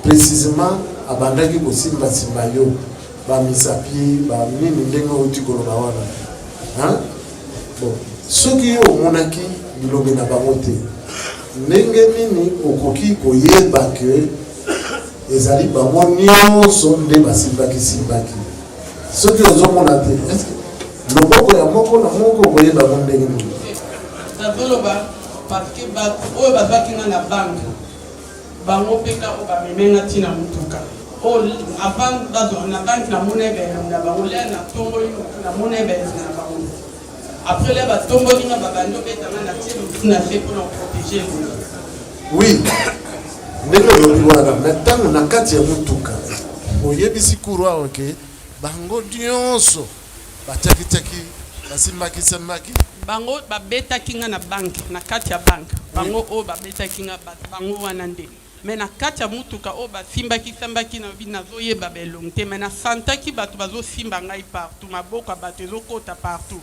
précisément abandaki kosimbasimba yo bamisapi banini ndenge outi koloba wana bon soki yo omonaki bilobe na bango te ndenge nini okoki koyeba ke ezali bango nyonso nde basimbaki soki ozomona te loboko ya moko na moko koyeba bango ndenge nini nazoloba parceke bato oyo bazwaki nga na banke bango mpe ka oyo bamemenga ntina motuka oyo na banke namona ebele na bango le na tomboli namona ebele na bango après là batomboli nga babandi obetanga na tie motu na se mpona koprotege ngo oui ndenge olobi wana me ntango na kati ya motuka oyebisi kuru awa ke bango nyonso batiakitiaki basimbaki bango babetaki nga na banke na kati ya banke bango oyo babetaki nga bango wana nde me na kati ya motuka oyo basimbaki na bi nazoyeba belongi te me nasantaki bato bazosimba ngai partout maboko ya bato ezokota partout.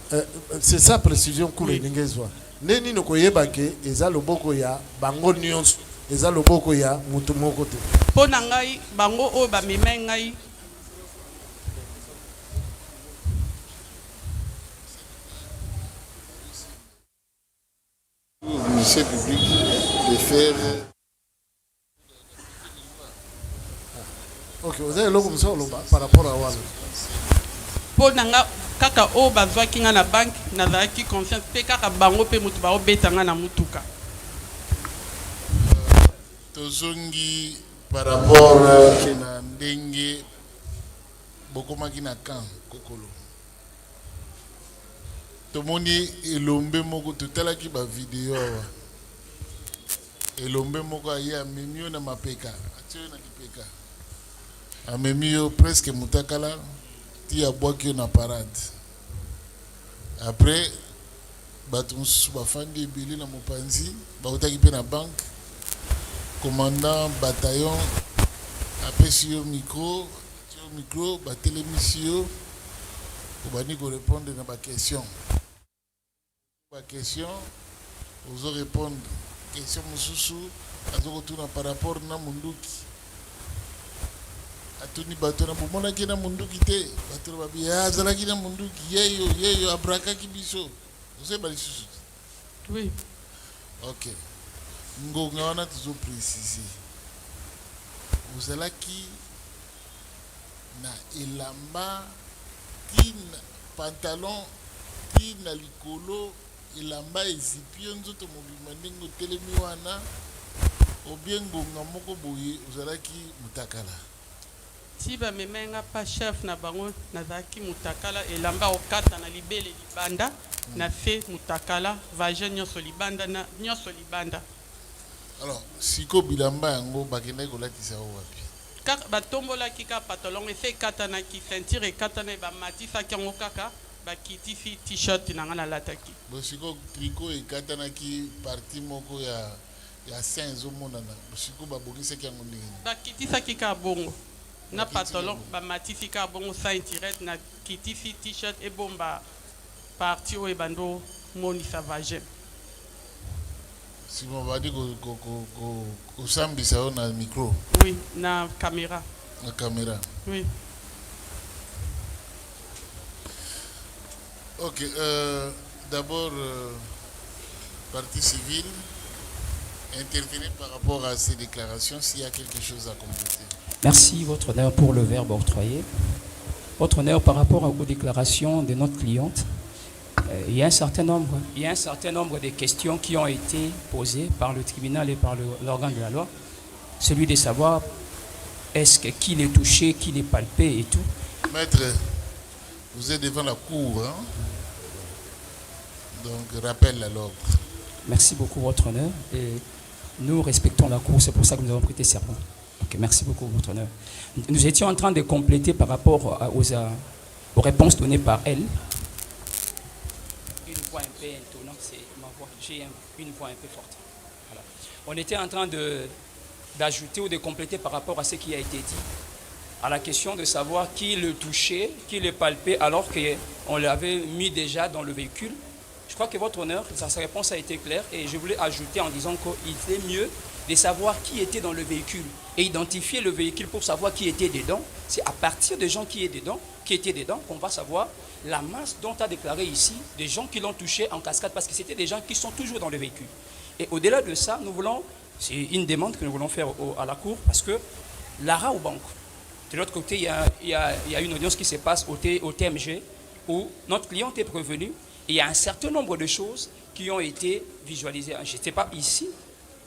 C'est ça précision kuru elingi ezwa nde nini koyeba ke eza loboko ya bango nyonso eza loboko ya motu moko te mpo na ngai bango oyo bamemai ngai au ministère public de faire. Ok, vous avez l'eau par rapport à Walla. Pour nanga kaka o bazwaki nga na banque nazalaki confiance pe kaka bango pe mutu baobetanga na mutuka. Tozongi par rapport na ndenge bokomaki na camp kokolo. Tomoni elombe moko totalaki ba vidéo awa. Elombe moko aya memio na mapeka. Atio na kipeka. Amemio presque mutakala ti abwaki na parade. Après bato mususu bafandi ebele na mopanzi bautaki pe na banque. Commandant bataillon apesi yo micro batelemisi yo obani ko répondre na ba question. Ba question ozo répondre question mususu azoko tuna par rapport na munduki. Atuni bato na bomona ki na munduki te bato ba bi azalaki na munduki yeyo abraka ki biso. Ozo ba lisusu. Oui. OK. Ngonga wana tuzo préciser. Ozalaki na elamba tina pantalon tina likolo elamba ezipio nzoto mobima ndenge telemi wana obiengonga moko boye ozalaki mutakala. Si bamemenga pa chef na bango nazalaki mutakala elamba okata na libele libanda na fe mutakala vagin nyonso libanda na nyonso libanda. Alors siko bilamba yango bakenda kolatisa wapi? Kaka batombola kika pantalon efe katana ki ceinture katana ba matisa kyango kaka bakitisi t-shirt na ngana lataki. Bosiko tricot e katana ki partie moko ya senzo monana. Bosiko babongisa kyango ndenge. Bakitisa kika bongo. Na pantalon ba matisi ka bongo ceinture na kitisi t-shirt e bomba partie o e bando monisa vagin. Si on va dire que sambisa on a micro. Oui, na caméra. La caméra. Oui. Ok, d'abord, partie civile, intervenir par rapport à ces déclarations s'il y a quelque chose à compléter. Merci, Votre Honneur, pour le verbe octroyé. Votre honneur, par rapport aux déclarations de notre cliente, il y a un certain nombre de questions qui ont été posées par le tribunal et par l'organe de la loi. Celui de savoir est-ce que qui l'est touché, qui l'est palpé et tout. Maître, vous êtes devant la cour, hein? Donc rappel à l'ordre. Merci beaucoup, votre honneur. Et nous respectons la cour, c'est pour ça que nous avons prêté serment. Ok, merci beaucoup, votre honneur. Nous étions en train de compléter par rapport aux réponses données par elle. Une voix un peu étonnante, c'est ma voix. J'ai une voix un peu forte. Voilà. On était en train d'ajouter ou de compléter par rapport à ce qui a été dit, à la question de savoir qui le touchait, qui le palpait, alors qu'on l'avait mis déjà dans le véhicule. Je crois que votre honneur, sa réponse a été claire et je voulais ajouter en disant qu'il est mieux de savoir qui était dans le véhicule et identifier le véhicule pour savoir qui était dedans. C'est à partir des gens qui étaient dedans qu'on va savoir la masse dont a déclaré ici des gens qui l'ont touché en cascade parce que c'était des gens qui sont toujours dans le véhicule. Et au-delà de ça, c'est une demande que nous voulons faire à la Cour parce que l'ARA au banque, de l'autre côté, il y a une audience qui se passe au TMG où notre client est prévenu. Et il y a un certain nombre de choses qui ont été visualisées. Je ne sais pas ici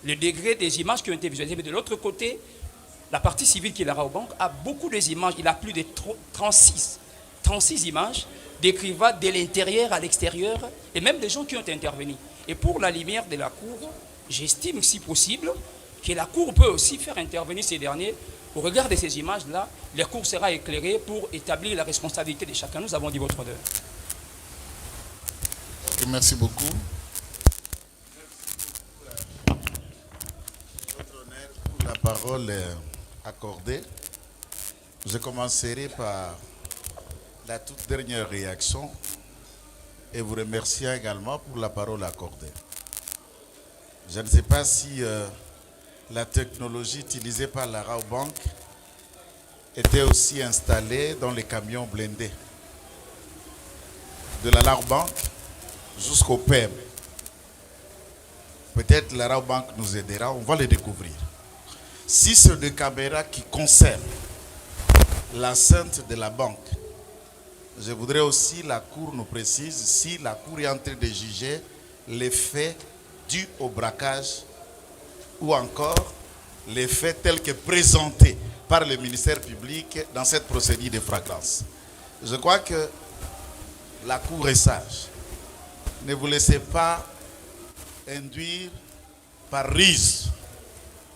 le degré des images qui ont été visualisées, mais de l'autre côté, la partie civile qui est l'ARA au banque a beaucoup d'images. Il a plus de 36 images décrivant de l'intérieur à l'extérieur et même des gens qui ont intervenu. Et pour la lumière de la Cour, j'estime si possible que la Cour peut aussi faire intervenir ces derniers. Au regard de ces images-là, la Cour sera éclairée pour établir la responsabilité de chacun. Nous avons dit votre honneur. Merci beaucoup. Votre honneur, pour la parole accordée, je commencerai par la toute dernière réaction et vous remercier également pour la parole accordée. Je ne sais pas si la technologie utilisée par la Raobank était aussi installée dans les camions blindés de la Raobank jusqu'au PM. Peut-être la Raobank nous aidera, on va le découvrir. Si c'est des caméras qui concernent l'enceinte de la banque, je voudrais aussi la Cour nous précise si la Cour est en train de juger les faits dus au braquage ou encore les faits tels que présentés par le ministère public dans cette procédure de flagrance. Je crois que la Cour est sage. Ne vous laissez pas induire par ruse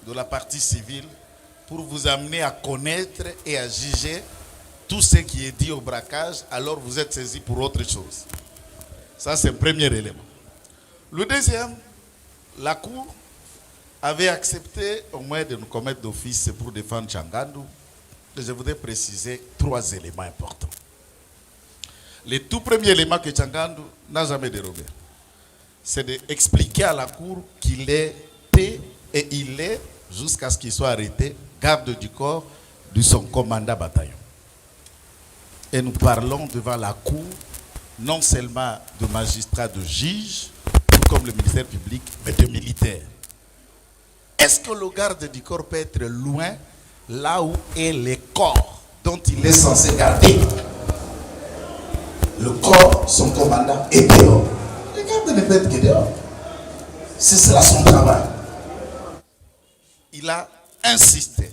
de la partie civile pour vous amener à connaître et à juger tout ce qui est dit au braquage, alors vous êtes saisi pour autre chose. Ça, c'est le premier élément. Le deuxième, la Cour avait accepté au moins de nous commettre d'office pour défendre Tchangandu. Je voudrais préciser 3 éléments importants. Le tout premier élément que Tchangandu n'a jamais dérobé, c'est d'expliquer à la Cour qu'il était et il est, jusqu'à ce qu'il soit arrêté, garde du corps de son commandant bataillon. Et nous parlons devant la Cour, non seulement de magistrats, de juges, comme le ministère public, mais de militaires. Est-ce que le garde du corps peut être loin, là où est le corps dont il est censé garder? Le corps, son commandant, est dehors. Le garde ne peut être que dehors. C'est cela son travail. Il a insisté.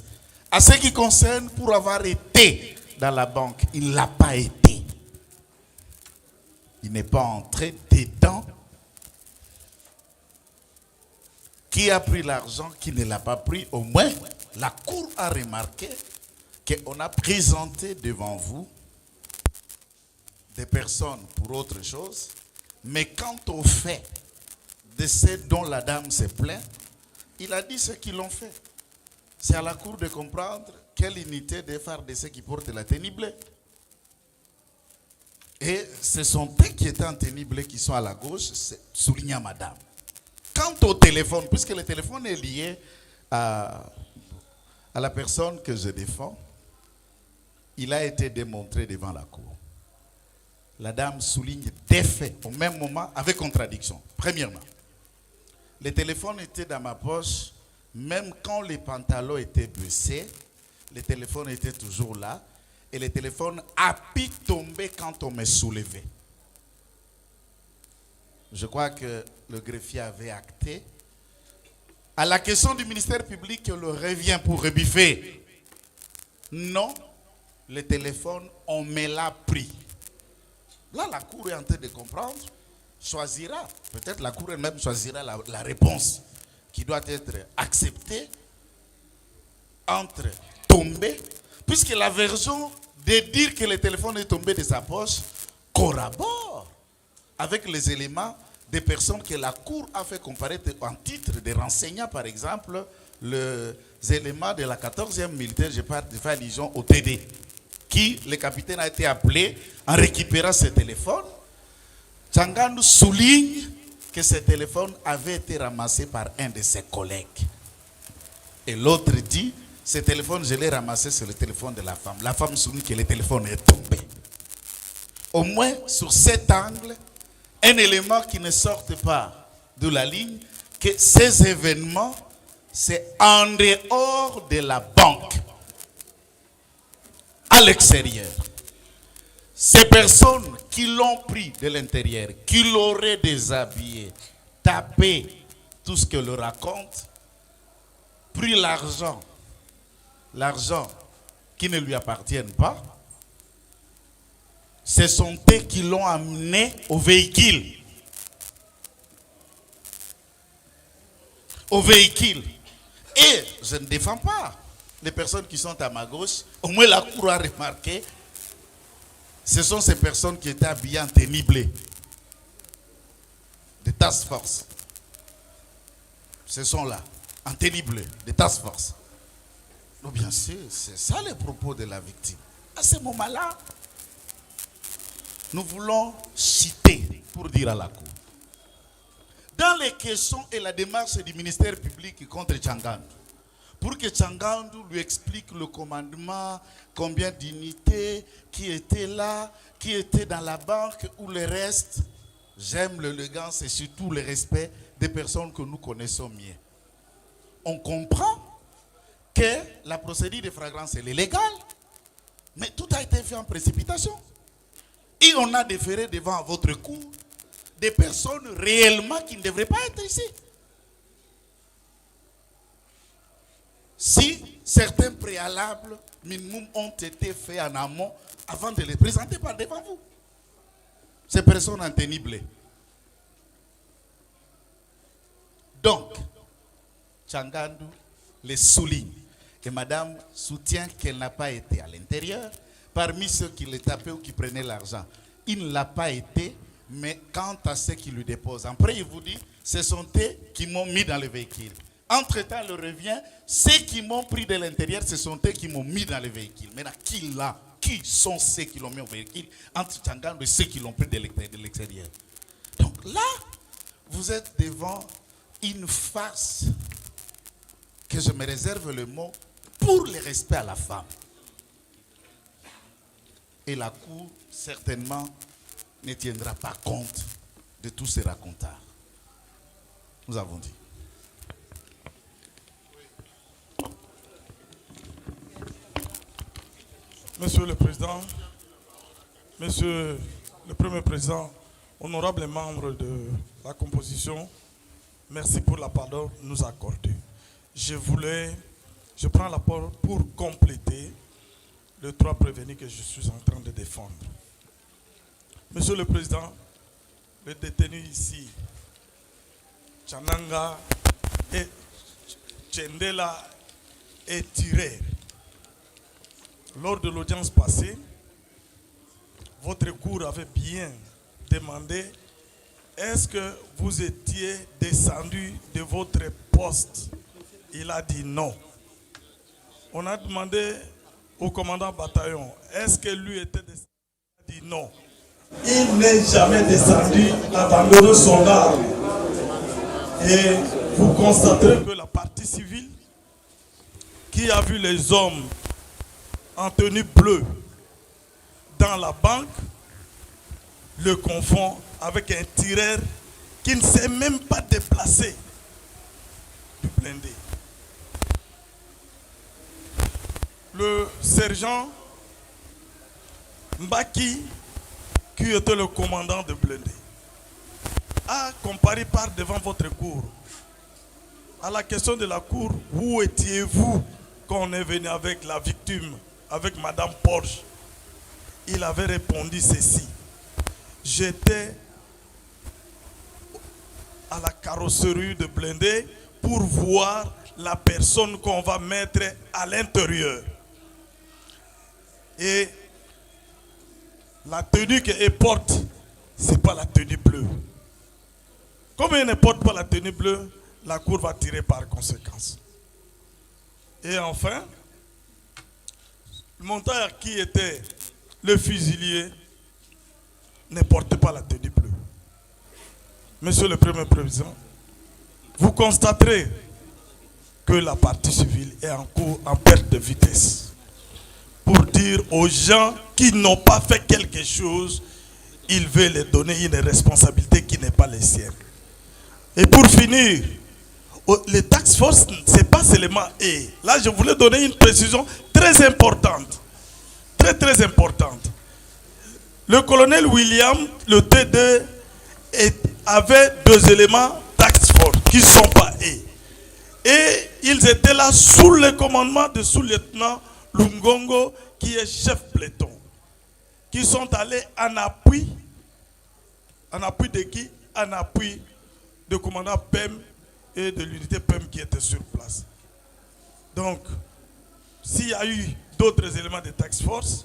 À ce qui concerne, pour avoir été dans la banque, il ne l'a pas été. Il n'est pas entré dedans. Qui a pris l'argent, qui ne l'a pas pris, au moins la Cour a remarqué qu'on a présenté devant vous des personnes pour autre chose, mais quant au fait de ce dont la dame se plaint, il a dit ce qu'ils l'ont fait. C'est à la Cour de comprendre quelle unité des phares de ceux qui portent la tenue bleue. Et ce sont eux qui étaient en tenue bleue qui sont à la gauche, soulignant madame. Quant au téléphone, puisque le téléphone est lié à la personne que je défends, il a été démontré devant la Cour. La dame souligne des faits au même moment avec contradiction. Premièrement, le téléphone était dans ma poche, même quand les pantalons étaient baissés, le téléphone était toujours là. et le téléphone a pu tomber quand on me soulevait. Je crois que le greffier avait acté. À la question du ministère public, on le revient pour rebiffer. Non, le téléphone, on me l'a pris. Là, la Cour est en train de comprendre, choisira, peut-être la Cour elle-même choisira la réponse qui doit être acceptée entre tomber, puisque la version de dire que le téléphone est tombé de sa poche corrobore avec les éléments des personnes que la Cour a fait comparaître en titre de renseignants, par exemple, les éléments de la 14e militaire, je fais allusion au TD, qui, le capitaine a été appelé en récupérant ce téléphone. Tchangandou souligne que ce téléphone avait été ramassé par un de ses collègues. Et l'autre dit, ce téléphone, je l'ai ramassé sur le téléphone de la femme. La femme souligne que le téléphone est tombé. Au moins, sur cet angle, un élément qui ne sorte pas de la ligne, que ces événements, c'est en dehors de la banque, à l'extérieur. Ces personnes qui l'ont pris de l'intérieur, qui l'auraient déshabillé, tapé tout ce que le raconte, pris l'argent qui ne lui appartient pas, ce sont eux qui l'ont amené au véhicule. Au véhicule. Et je ne défends pas les personnes qui sont à ma gauche. Au moins la Cour a remarqué, ce sont ces personnes qui étaient habillées en tenue bleue. Des task force. Ce sont là, en tenue bleue, des task force. Donc bien sûr, c'est ça le propos de la victime. À ce moment-là, nous voulons citer pour dire à la Cour. Dans les questions et la démarche du ministère public contre Tchangandou, pour que Tchangandou lui explique le commandement, combien d'unités, qui étaient là, qui étaient dans la banque ou le reste, j'aime l'élégance et surtout le respect des personnes que nous connaissons mieux. On comprend que la procédure de flagrance est légale, mais tout a été fait en précipitation. Et on a déféré devant votre cour des personnes réellement qui ne devraient pas être ici. Si certains préalables minimum ont été faits en amont avant de les présenter par devant vous. Ces personnes en tenue bleue. Donc, Tchangandou les souligne. Et madame soutient qu'elle n'a pas été à l'intérieur. Parmi ceux qui les tapaient ou qui prenaient l'argent, il ne l'a pas été, mais quant à ceux qui lui déposent, après il vous dit, ce sont eux qui m'ont mis dans le véhicule. Entre-temps, il revient, ceux qui m'ont pris de l'intérieur, ce sont eux qui m'ont mis dans le véhicule. Maintenant, qui sont ceux qui l'ont mis au véhicule entre Tchangandou et ceux qui l'ont pris de l'extérieur? Donc là, vous êtes devant une farce que je me réserve le mot pour le respect à la femme. Et la Cour, certainement, ne tiendra pas compte de tous ces racontards. Nous avons dit. Monsieur le Président, Monsieur le Premier Président, honorables membres de la composition, merci pour la parole nous accorder. Je prends la parole pour compléter les trois prévenus que je suis en train de défendre. Monsieur le Président, les détenus ici, Tchananga et Tchendela et Tirer, lors de l'audience passée, votre cour avait bien demandé est-ce que vous étiez descendu de votre poste? Il a dit non. On a demandé au commandant bataillon, est-ce que lui était descendu? Il a dit non. Il n'est jamais descendu abandonner son arme. Et vous constaterez que la partie civile qui a vu les hommes en tenue bleue dans la banque le confond avec un tireur qui ne s'est même pas déplacé du blindé. Le sergent Mbaki, qui était le commandant de blindé, a comparé par devant votre cour. À la question de la cour, où étiez-vous quand on est venu avec la victime, avec Madame Porsche? Il avait répondu ceci: j'étais à la carrosserie de blindé pour voir la personne qu'on va mettre à l'intérieur. Et la tenue qu'elle porte, ce n'est pas la tenue bleue. Comme elle ne porte pas la tenue bleue, la cour va tirer par conséquence. Et enfin, le monteur qui était le fusilier ne portait pas la tenue bleue. Monsieur le Premier Président, vous constaterez que la partie civile est en cours, en perte de vitesse. Pour dire aux gens qui n'ont pas fait quelque chose, il veut les donner une responsabilité qui n'est pas les siennes. Et pour finir, les task force, ce n'est pas seulement eux. Là, je voulais donner une précision très importante. Très importante. Le colonel William, le T2, avait 2 éléments task force qui ne sont pas eux. Et ils étaient là sous le commandement de sous-lieutenant Lungongo, qui est chef peloton, qui sont allés en appui de qui? En appui du commandant PEM et de l'unité PEM qui était sur place. Donc, s'il y a eu d'autres éléments de task force,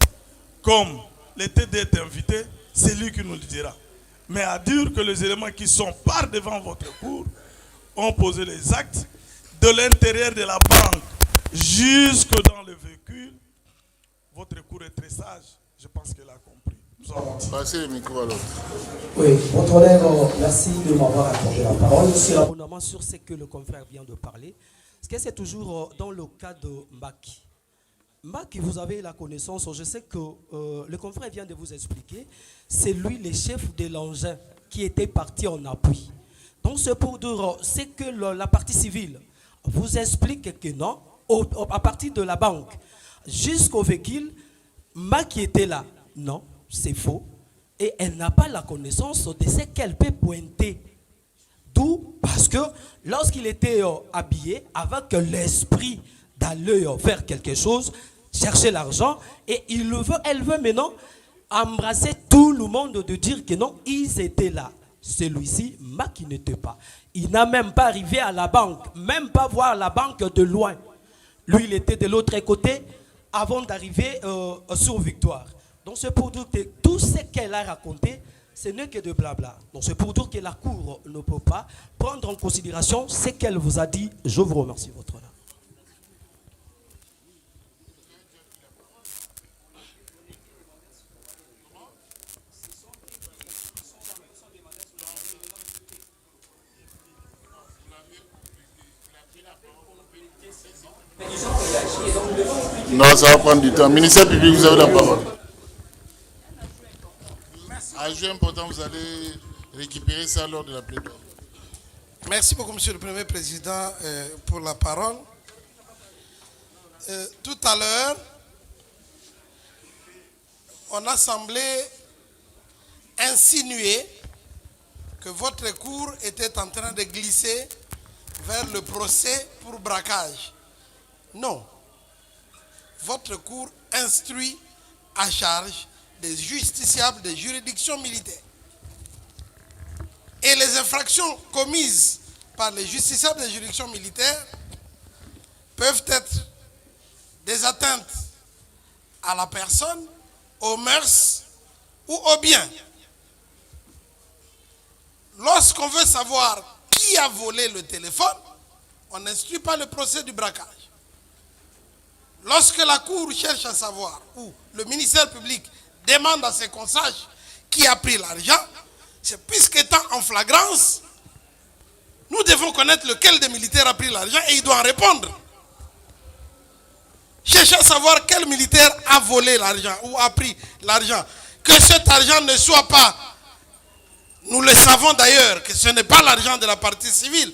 comme le TD est invité, c'est lui qui nous le dira. Mais à dire que les éléments qui sont par devant votre cour ont posé les actes de l'intérieur de la banque jusque dans le véhicule, votre cour est très sage. Je pense qu'elle a compris. Passez le micro à l'autre. Oui, votre honneur, merci de m'avoir accordé la parole. Je suis abondamment sur ce que le confrère vient de parler. Parce que c'est toujours dans le cas de Mbaki. Mbaki, vous avez la connaissance, je sais que le confrère vient de vous expliquer, c'est lui le chef de l'engin qui était parti en appui. Donc c'est pour dire, c'est que la partie civile vous explique que non, à partir de la banque jusqu'au véhicule, Mbaki était là. Non, c'est faux. Et elle n'a pas la connaissance de ce qu'elle peut pointer. D'où, parce que lorsqu'il était habillé, avec l'esprit d'aller faire quelque chose, chercher l'argent, et elle veut maintenant embrasser tout le monde de dire que non, ils étaient là. Celui-ci, Mbaki n'était pas. Il n'a même pas arrivé à la banque, même pas voir la banque de loin. Lui, il était de l'autre côté avant d'arriver sur Victoire. Donc c'est pour dire que tout ce qu'elle a raconté, ce n'est que de blabla. Donc c'est pour dire que la Cour ne peut pas prendre en considération ce qu'elle vous a dit. Je vous remercie, votre honneur. Non, ça va prendre du temps. Ministère public, vous avez la parole. Adjoint important, vous allez récupérer ça lors de la plaidoirie. Merci beaucoup, Monsieur le Premier Président, pour la parole. Tout à l'heure, on a semblé insinuer que votre cour était en train de glisser vers le procès pour braquage. Non. Votre cour instruit à charge des justiciables des juridictions militaires. Et les infractions commises par les justiciables des juridictions militaires peuvent être des atteintes à la personne, aux mœurs ou aux biens. Lorsqu'on veut savoir qui a volé le téléphone, on n'instruit pas le procès du braquage. Lorsque la Cour cherche à savoir, ou le ministère public demande à ce qu'on sache qui a pris l'argent, c'est puisqu'étant en flagrance, nous devons connaître lequel des militaires a pris l'argent et il doit en répondre. Chercher à savoir quel militaire a volé l'argent ou a pris l'argent. Que cet argent ne soit pas, nous le savons d'ailleurs, que ce n'est pas l'argent de la partie civile,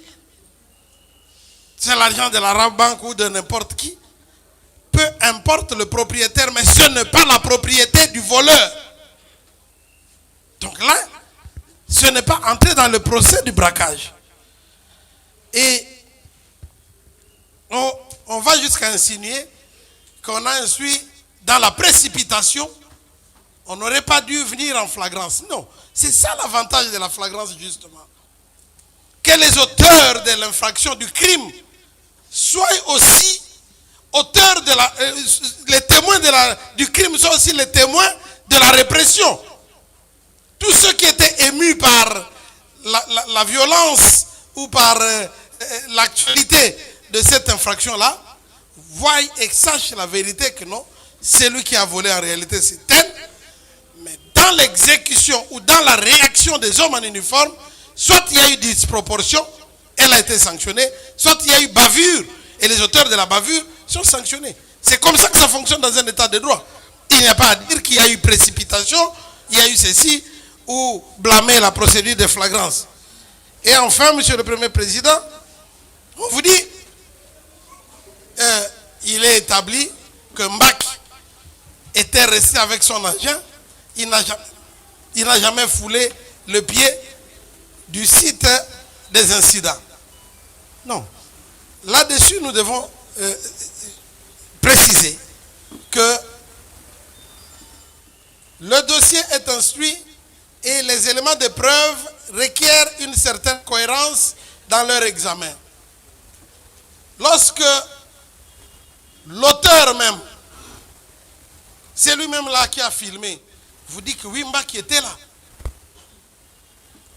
c'est l'argent de la Rabank ou de n'importe qui, peut peu importe le propriétaire, mais ce n'est pas la propriété du voleur. Donc là, ce n'est pas entrer dans le procès du braquage. Et on va jusqu'à insinuer qu'on a insuit dans la précipitation, on n'aurait pas dû venir en flagrance. Non, c'est ça l'avantage de la flagrance justement. Que les auteurs de l'infraction du crime soient aussi auteurs de la... les témoins du crime soient aussi les témoins de la répression. Tous ceux qui étaient émus par la violence ou par l'actualité de cette infraction-là, voient et sachent la vérité que non, celui qui a volé en réalité c'est tel, mais dans l'exécution ou dans la réaction des hommes en uniforme, soit il y a eu disproportion, elle a été sanctionnée, soit il y a eu bavure, et les auteurs de la bavure sont sanctionnés. C'est comme ça que ça fonctionne dans un état de droit. Il n'y a pas à dire qu'il y a eu précipitation, il y a eu ceci, ou blâmer la procédure de flagrance. Et enfin, Monsieur le Premier Président, on vous dit, il est établi que Mbaki était resté avec son agent, il n'a jamais foulé le pied du site des incidents. Non. Là-dessus, nous devons préciser que le dossier est instruit et les éléments de preuve requièrent une certaine cohérence dans leur examen. Lorsque l'auteur même, c'est lui-même là qui a filmé, vous dit que oui, Mbaki était là.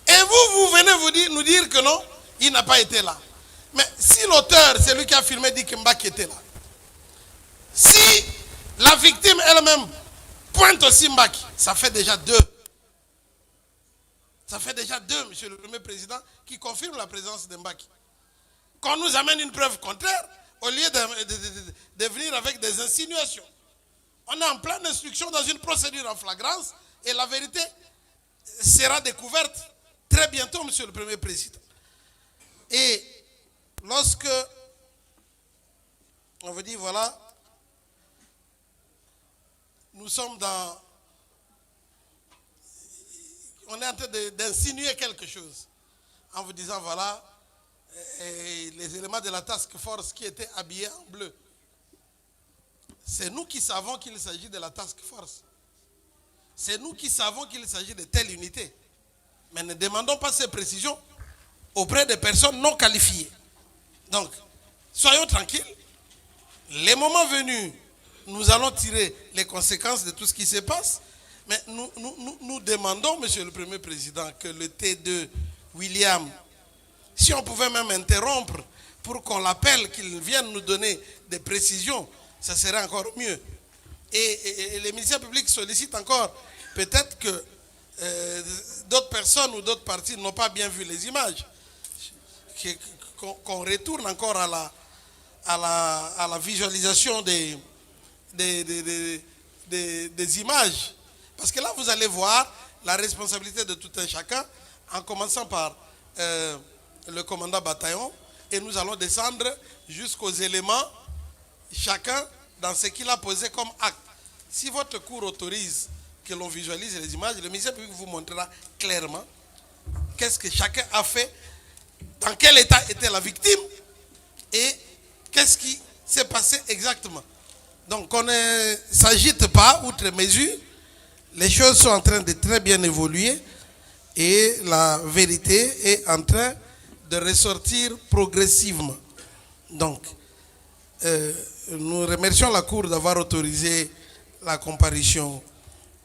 Et vous venez nous dire que non, il n'a pas été là. Mais si l'auteur, c'est lui qui a filmé, dit que Mbaki était là. Si la victime elle-même pointe aussi Mbaki, ça fait déjà deux. Ça fait déjà deux, Monsieur le Premier Président, qui confirment la présence de Mbaki. Qu'on nous amène une preuve contraire, au lieu de venir avec des insinuations. On est en pleine instruction dans une procédure en flagrance et la vérité sera découverte très bientôt, Monsieur le Premier Président. Et lorsque on veut dire, voilà, nous sommes dans... On est en train d'insinuer quelque chose en vous disant, voilà, les éléments de la task force qui étaient habillés en bleu. C'est nous qui savons qu'il s'agit de la task force. C'est nous qui savons qu'il s'agit de telle unité. Mais ne demandons pas ces précisions auprès de personnes non qualifiées. Donc, soyons tranquilles. Les moments venus, nous allons tirer les conséquences de tout ce qui se passe. Mais nous demandons, Monsieur le Premier Président, que le T2 William, si on pouvait même interrompre pour qu'on l'appelle, qu'il vienne nous donner des précisions, ça serait encore mieux. Et les ministères publics sollicitent encore, peut-être que d'autres personnes ou d'autres partis n'ont pas bien vu les images, qu'on retourne encore à la visualisation des images. Parce que là, vous allez voir la responsabilité de tout un chacun, en commençant par le commandant bataillon, et nous allons descendre jusqu'aux éléments, chacun dans ce qu'il a posé comme acte. Si votre cour autorise que l'on visualise les images, le ministère public vous montrera clairement qu'est-ce que chacun a fait, dans quel état était la victime, et qu'est-ce qui s'est passé exactement. Donc on ne s'agite pas outre mesure. Les choses sont en train de très bien évoluer et la vérité est en train de ressortir progressivement. Donc, nous remercions la Cour d'avoir autorisé la comparution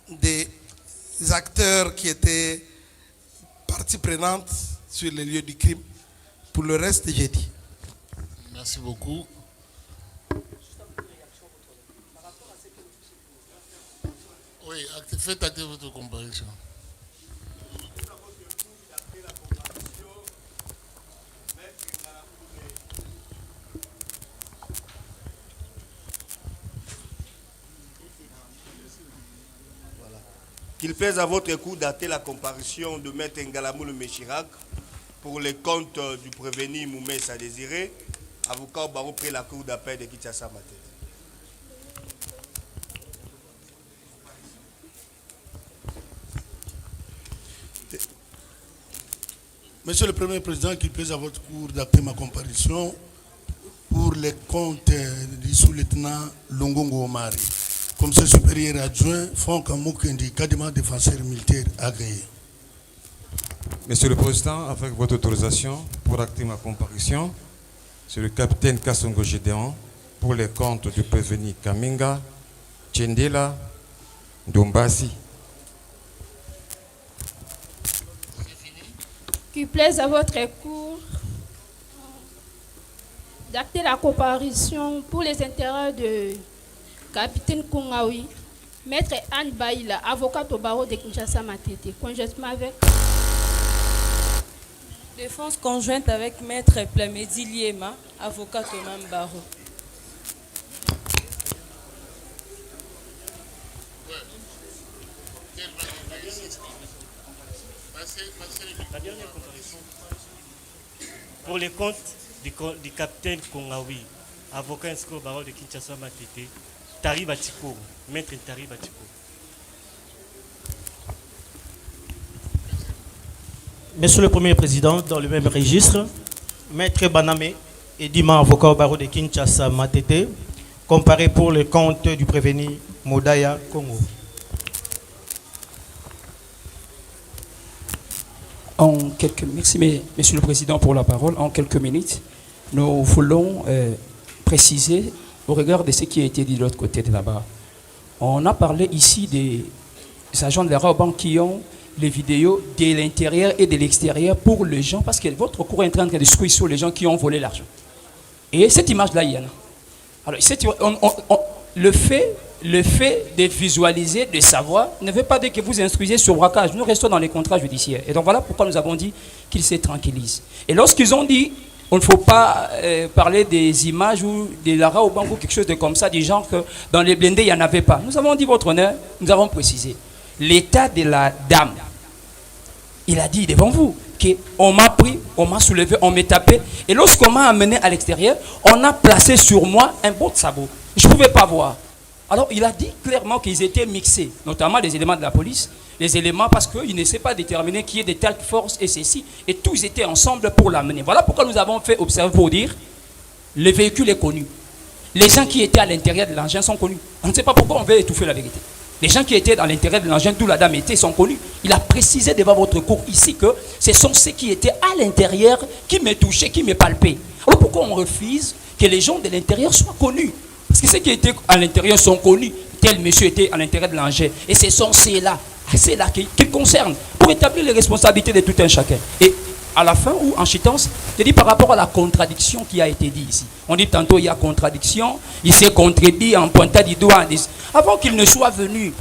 des acteurs qui étaient partie prenante sur les lieux du crime. Pour le reste, j'ai dit. Merci beaucoup. Oui, faites acter votre comparution. Qu'il plaise à votre coup dater la comparution de Maître Ngalamoule Méchirac pour les comptes du prévenu Moumé Sadésiré, avocat au barreau près la cour d'appel de Kinshasa Matin. Monsieur le Premier Président, qu'il plaise à votre cour d'acter ma comparution pour les comptes du sous-lieutenant Longongo Omari, commissaire supérieur adjoint, Franck Amoukendi, quasiment défenseur militaire agréé. Monsieur le Président, avec votre autorisation pour acter ma comparution, c'est le capitaine Kassongo Gédéon pour les comptes du prévenu Kaminga, Tchendela, Ndombasi. Qu'il plaise à votre cour d'acter la comparution pour les intérêts de capitaine Kongawi, maître Anne Baïla, avocat au barreau de Kinshasa Matete, conjointement avec défense conjointe avec maître Plamedi Liema, avocat au même barreau. La dernière comparution pour les comptes du capitaine Kongawi, avocat inscrit au barreau de Kinshasa Matete, Tari Batiko, maître Tari Batiko. Monsieur le Premier Président, dans le même registre, maître Baname Edima, avocat au barreau de Kinshasa Matete, comparé pour le compte du prévenu Modaya Congo. Merci, Monsieur le Président, pour la parole. En quelques minutes, nous voulons préciser au regard de ce qui a été dit de l'autre côté de là-bas. On a parlé ici des agents de la Raoban qui ont les vidéos de l'intérieur et de l'extérieur pour les gens, parce que votre cours est en train de discuter sur les gens qui ont volé l'argent. Et cette image-là, il y en a. Alors, le fait de visualiser, de savoir, ne veut pas dire que vous instruisez sur braquage. Nous restons dans les contrats judiciaires. Et donc voilà pourquoi nous avons dit qu'ils se tranquillisent. Et lorsqu'ils ont dit, on ne faut pas parler des images ou de Lara au Bango, quelque chose de comme ça, du genre que dans les blindés, il n'y en avait pas. Nous avons dit, votre honneur, nous avons précisé. L'état de la dame, il a dit devant vous qu'on m'a pris, on m'a soulevé, on m'a tapé. Et lorsqu'on m'a amené à l'extérieur, on a placé sur moi un beau sabot. Je ne pouvais pas voir. Alors, il a dit clairement qu'ils étaient mixés, notamment les éléments de la police, les éléments parce qu'il ne sait pas déterminer qui est de telle force et ceci, et tous étaient ensemble pour l'amener. Voilà pourquoi nous avons fait observer pour dire, le véhicule est connu. Les gens qui étaient à l'intérieur de l'engin sont connus. On ne sait pas pourquoi on veut étouffer la vérité. Les gens qui étaient dans l'intérieur de l'engin, d'où la dame était, sont connus. Il a précisé devant votre cour ici que ce sont ceux qui étaient à l'intérieur qui me touchaient, qui me palpaient. Alors pourquoi on refuse que les gens de l'intérieur soient connus? Parce que ceux qui étaient à l'intérieur sont connus. Tel monsieur était à l'intérieur de l'engin. Et ce sont ceux-là qui concernent pour établir les responsabilités de tout un chacun. Et à la fin ou en chitance, je dis par rapport à la contradiction qui a été dit ici. On dit tantôt il y a contradiction, il s'est contredit en pointant du doigt. Avant qu'il ne soit venu,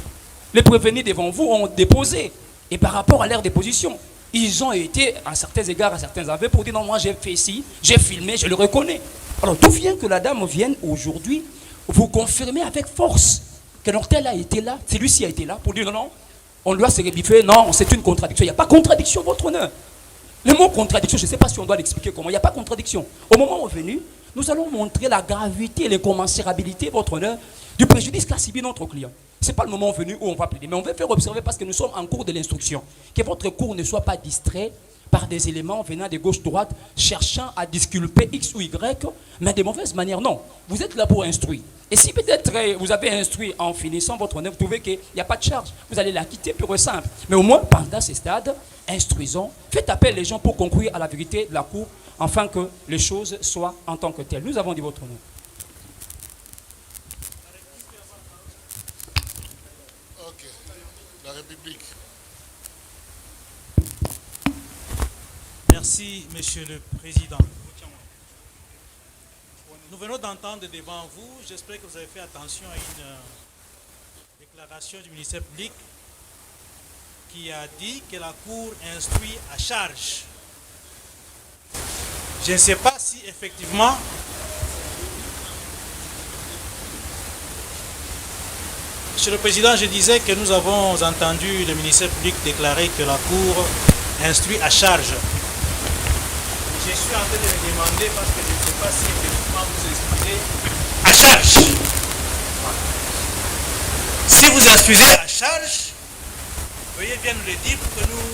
les prévenus devant vous ont déposé. Et par rapport à leur déposition, ils ont été à certains égards, à certains aveux pour dire non, moi j'ai fait ci, j'ai filmé, je le reconnais. Alors d'où vient que la dame vienne aujourd'hui vous confirmer avec force que l'hôtel a été là, celui-ci a été là pour dire non, non, on doit se rebiffer, non, c'est une contradiction. Il n'y a pas contradiction, votre honneur. Le mot contradiction, je ne sais pas si on doit l'expliquer comment, il n'y a pas contradiction. Au moment venu, nous allons montrer la gravité et l'incommensurabilité, votre honneur, du préjudice qu'a subi notre client. Ce n'est pas le moment venu où on va plaider, mais on veut faire observer parce que nous sommes en cours de l'instruction. Que votre cours ne soit pas distrait par des éléments venant de gauche-droite, cherchant à disculper X ou Y, mais de mauvaise manière. Non, vous êtes là pour instruire. Et si peut-être vous avez instruit en finissant votre honneur, vous trouvez qu'il n'y a pas de charge, vous allez la quitter pure et simple. Mais au moins, pendant ces stades, instruisons, faites appel les gens pour conclure à la vérité de la cour, afin que les choses soient en tant que telles. Nous avons dit votre honneur. Ok, la République. Merci, Monsieur le Président. Nous venons d'entendre devant vous, j'espère que vous avez fait attention à une déclaration du ministère public qui a dit que la Cour instruit à charge. Je ne sais pas si effectivement Monsieur le Président, je disais que nous avons entendu le ministère public déclarer que la Cour instruit à charge. Je suis en train de me demander parce que je ne sais pas si effectivement vous instruisez à charge. Si vous instruisez à charge, veuillez bien nous le dire pour que nous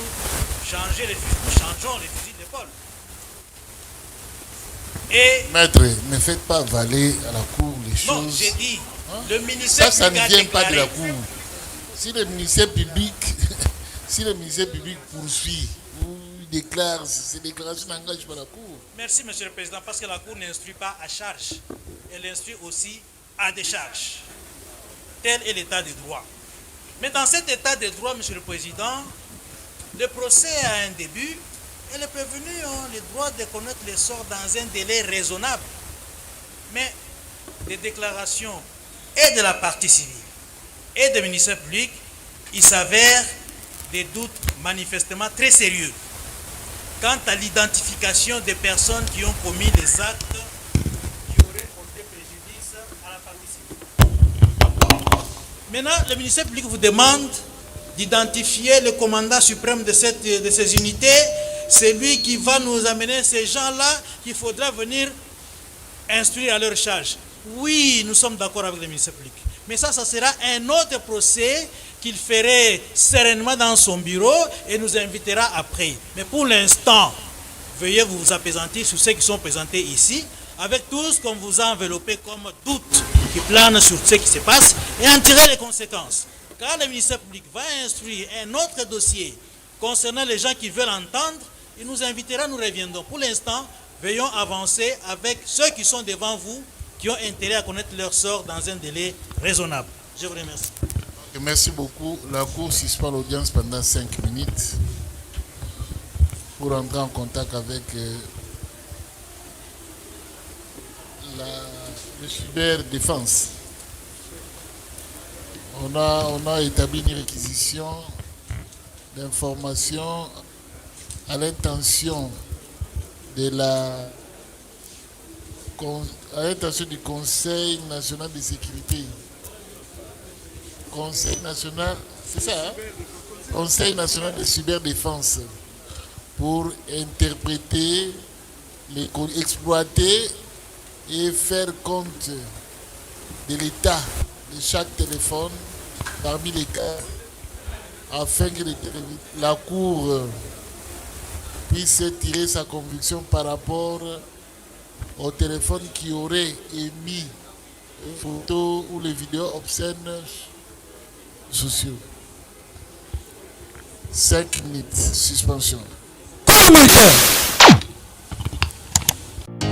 changeons les fusils d'épaule. Et Maître, ne faites pas avaler à la cour les choses. non, j'ai dit, le ministère Ça public ne a vient pas de la déclaré. cour. Si le ministère public, si le ministère public poursuit ou déclare, ces déclarations n'engagent pas la cour. Merci, Monsieur le Président, parce que la Cour n'instruit pas à charge. Elle instruit aussi à décharge. Tel est l'état de droit. Mais dans cet état de droit, Monsieur le Président, le procès a un début et les prévenus ont le droit de connaître les sorts dans un délai raisonnable. Mais des déclarations et de la partie civile et du ministère public, il s'avère des doutes manifestement très sérieux quant à l'identification des personnes qui ont commis les actes qui auraient porté préjudice à la partie civile. Maintenant, le ministère public vous demande d'identifier le commandant suprême de ces unités. C'est lui qui va nous amener ces gens-là qu'il faudra venir instruire à leur charge. Oui, nous sommes d'accord avec le ministère public. Mais ça sera un autre procès qu'il ferait sereinement dans son bureau et nous invitera après. Mais pour l'instant, veuillez vous apaisantir sur ceux qui sont présentés ici, avec tout ce qu'on vous a enveloppé comme doute qui plane sur ce qui se passe et en tirer les conséquences. Quand le ministère public va instruire un autre dossier concernant les gens qui veulent entendre, il nous invitera, nous reviendrons. Pour l'instant, veillons avancer avec ceux qui sont devant vous, qui ont intérêt à connaître leur sort dans un délai raisonnable. Je vous remercie. Merci beaucoup. La Cour suspend l'audience pendant 5 minutes pour entrer en contact avec le cyberdéfense. On a établi une réquisition d'informations à l'intention de à l'intention du Conseil national de sécurité. Conseil national, c'est ça, hein? Conseil national de cyberdéfense pour interpréter, exploiter et faire compte de l'état de chaque téléphone parmi les cas afin que la Cour puisse tirer sa conviction par rapport au téléphone qui aurait émis les photos ou les vidéos obscènes sociaux. 5 minutes, suspension.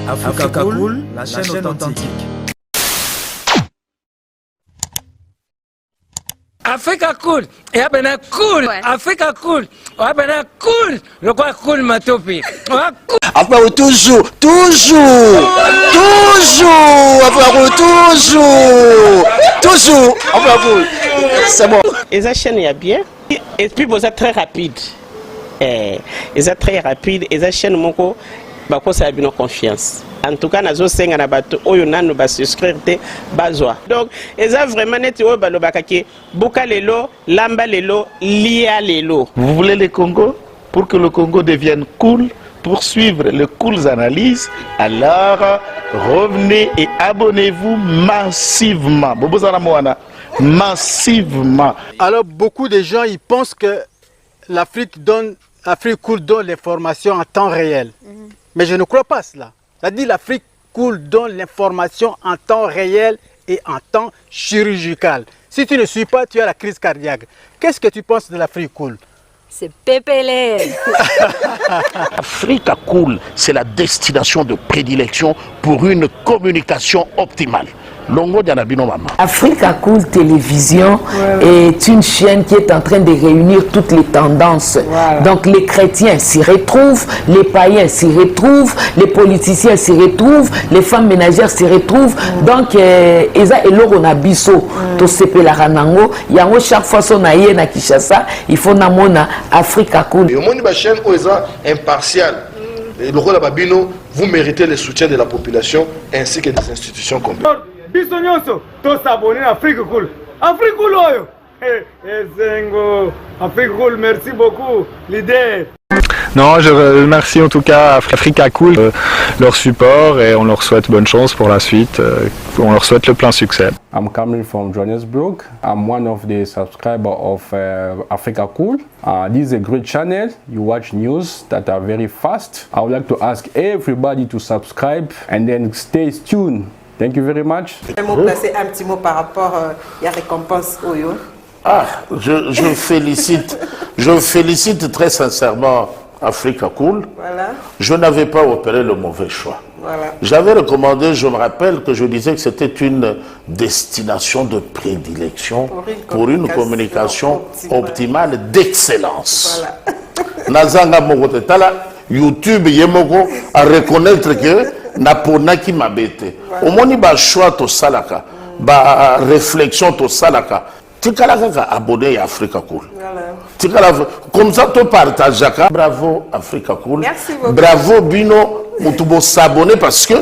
Africa Cool, la chaîne authentique. Africa Cool, et abena cool, Africa Cool, abena cool, le quoi cool matopi. Après toujours, c'est bon. Et ça chaîne est bien, et puis vous êtes très rapide. Et ça très rapide, et ça chaîne moko, bako ça a bien confiance. En tout cas, nazo senga na bato oyo nanu ba souscrire te bazwa. Donc, eza vraiment neti oyo balobakaki buka lelo, lamba lelo, lia lelo. Vous voulez le Congo? Pour que le Congo devienne cool, pour suivre les cool analyses, alors revenez et abonnez-vous massivement. Massivement. Alors beaucoup de gens ils pensent que l'Afrique cool donne l'information en temps réel. Mais je ne crois pas cela. C'est-à-dire l'Afrique cool donne l'information en temps réel et en temps chirurgical. Si tu ne suis pas, tu as la crise cardiaque. Qu'est-ce que tu penses de l'Afrique cool? C'est PPL. Africa Cool, c'est la destination de prédilection pour une communication optimale. Africa Cool Télévision est une chaîne qui est en train de réunir toutes les tendances. Donc les chrétiens s'y retrouvent, les païens s'y retrouvent, les politiciens s'y retrouvent, les femmes ménagères s'y retrouvent. Donc eza eloko na biso to sepela ranango yango chaque fois son aye na Kinshasa, il faut namona Africa Cool. Et au monde de chaîne oza impartial. Le rôle de Babino, vous méritez le soutien de la population ainsi que des institutions complètes. Biso nyonso to s'abonner à Afrique Cool. Afrique Cool oyo. Zengo, Afrique Cool, merci beaucoup, leader. Non, je remercie en tout cas Africa Cool, leur support et on leur souhaite bonne chance pour la suite. On leur souhaite le plein succès. I'm coming from Johannesburg. I'm one of the subscribers of Africa Cool. This is a great channel. You watch news that are very fast. I would like to ask everybody to subscribe and then stay tuned. Thank you very much. Placer un petit mot par rapport à la récompense Oyo. Je félicite très sincèrement Africa Cool. Voilà. Je n'avais pas opéré le mauvais choix. Voilà. J'avais recommandé, je me rappelle que je disais que c'était une destination de prédilection pour une communication optimale d'excellence. Nazanga Mogote Tala, YouTube Yemoko a reconnaître que Naponaki Mabete. Au moni ba choix to salaka, ba réflexion to salaka. Tikalaka abonné à Africa Cool. Comme ça, tu partages. Bravo Africa Cool. Merci beaucoup. Bravo Bino. Mutubo s'abonner parce que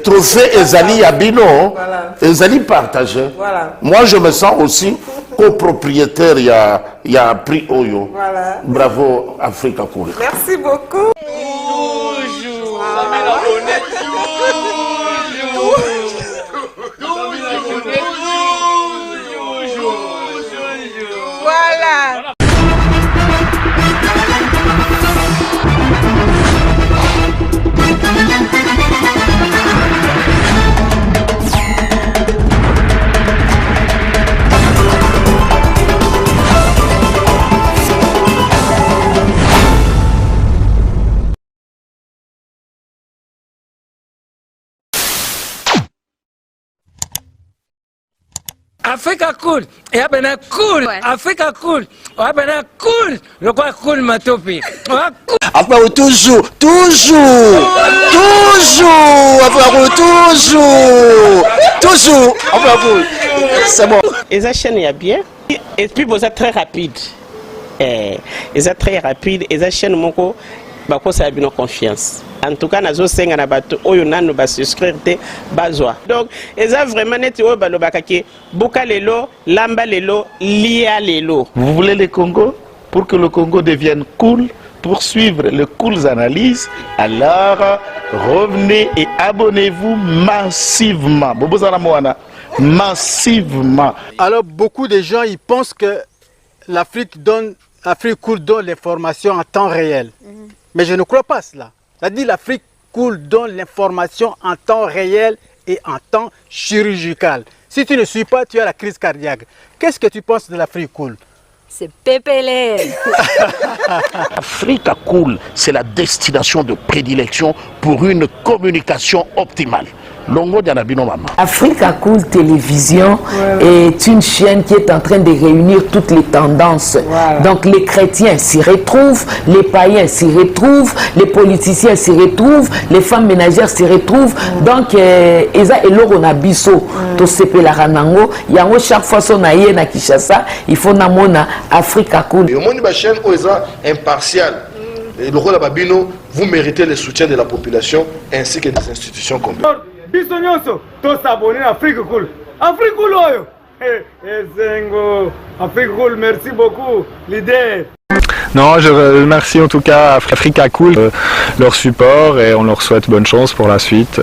trophée Ezali à Bino. Ezali partagé. Voilà. Moi, je me sens aussi copropriétaire. Il y a prix Oyo. Voilà. Bravo Africa Cool. Merci beaucoup. Voilà. Africa Cool, et abena cool, Africa Cool, abena cool, le quoi cool matopi. Après toujours, après c'est bon. Et ça chaîne est bien, et puis vous êtes très rapide. Et ça très rapide, et ça chaîne moko, bah quoi ça a bien confiance. En tout cas, nazo senga na bato oyo nanu ba souscrire te bazwa. Donc, eza vraiment neti oyo balobaka ke boka lelo, lamba lelo, lia lelo. Vous voulez le Congo? Pour que le Congo devienne cool, pour suivre les cool analyses, alors revenez et abonnez-vous massivement. Bobozana Moana, massivement. Alors, beaucoup de gens ils pensent que l'Afrique Cool donne l'information en temps réel. Mais je ne crois pas cela. C'est-à-dire l'Afrique Cool donne l'information en temps réel et en temps chirurgical. Si tu ne suis pas, tu as la crise cardiaque. Qu'est-ce que tu penses de l'Afrique Cool? C'est PPL. Africa Cool, c'est la destination de prédilection pour une communication optimale. Longo Dianabino Mama. Africa Cool Télévision est une chaîne qui est en train de réunir toutes les tendances. Donc les chrétiens s'y retrouvent, les païens s'y retrouvent, les politiciens s'y retrouvent, les femmes ménagères s'y retrouvent. Donc Eza et Lorona Bisso, to sepe la ranango, yango chaque fois son aïe na Kinshasa, il faut namona Africa Cool. Et au monde de la chaîne Oeza impartial. Et le rôle de Babino, vous méritez le soutien de la population ainsi que des institutions comme biso nyonso tosabone na Afrique Cool. Afrique Cool oyo. Zengo. Afrique Cool, merci beaucoup, leader. Non, je remercie en tout cas Africa Cool, leur support et on leur souhaite bonne chance pour la suite.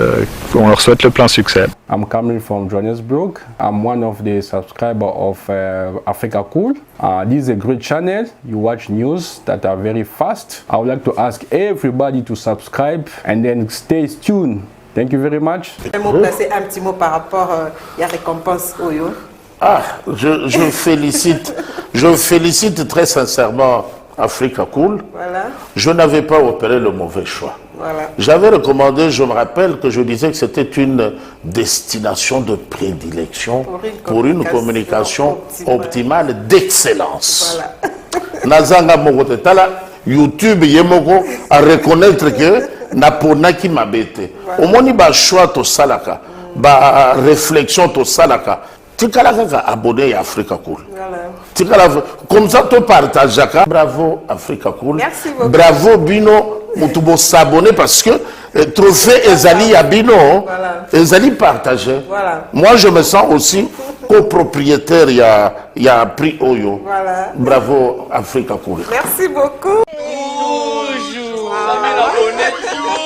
On leur souhaite le plein succès. I'm coming from Johannesburg. I'm one of the subscribers of Africa Cool. This is a great channel. You watch news that are very fast. I would like to ask everybody to subscribe and then stay tuned. Thank you very much. Placer un petit mot par rapport à la récompense Oyo. Je félicite très sincèrement Africa Cool. Voilà. Je n'avais pas opéré le mauvais choix. Voilà. J'avais recommandé, je me rappelle que je disais que c'était une destination de prédilection pour une communication optimale d'excellence. Nazanga Mogote Tala, YouTube Yemoko a reconnaître que Naponaki Mabete. Au moni ba choix to salaka, ba réflexion to salaka. Tikalaka abonné à Africa Cool. Comme ça, tu partages. Bravo Africa Cool. Merci beaucoup. Bravo Bino. Mutubo s'abonner parce que trophée Ezali à Bino. Ezali partagé. Moi, je me sens aussi copropriétaire. Il y a prix Oyo. Bravo Africa Cool. Merci beaucoup. Toujours. bonjour.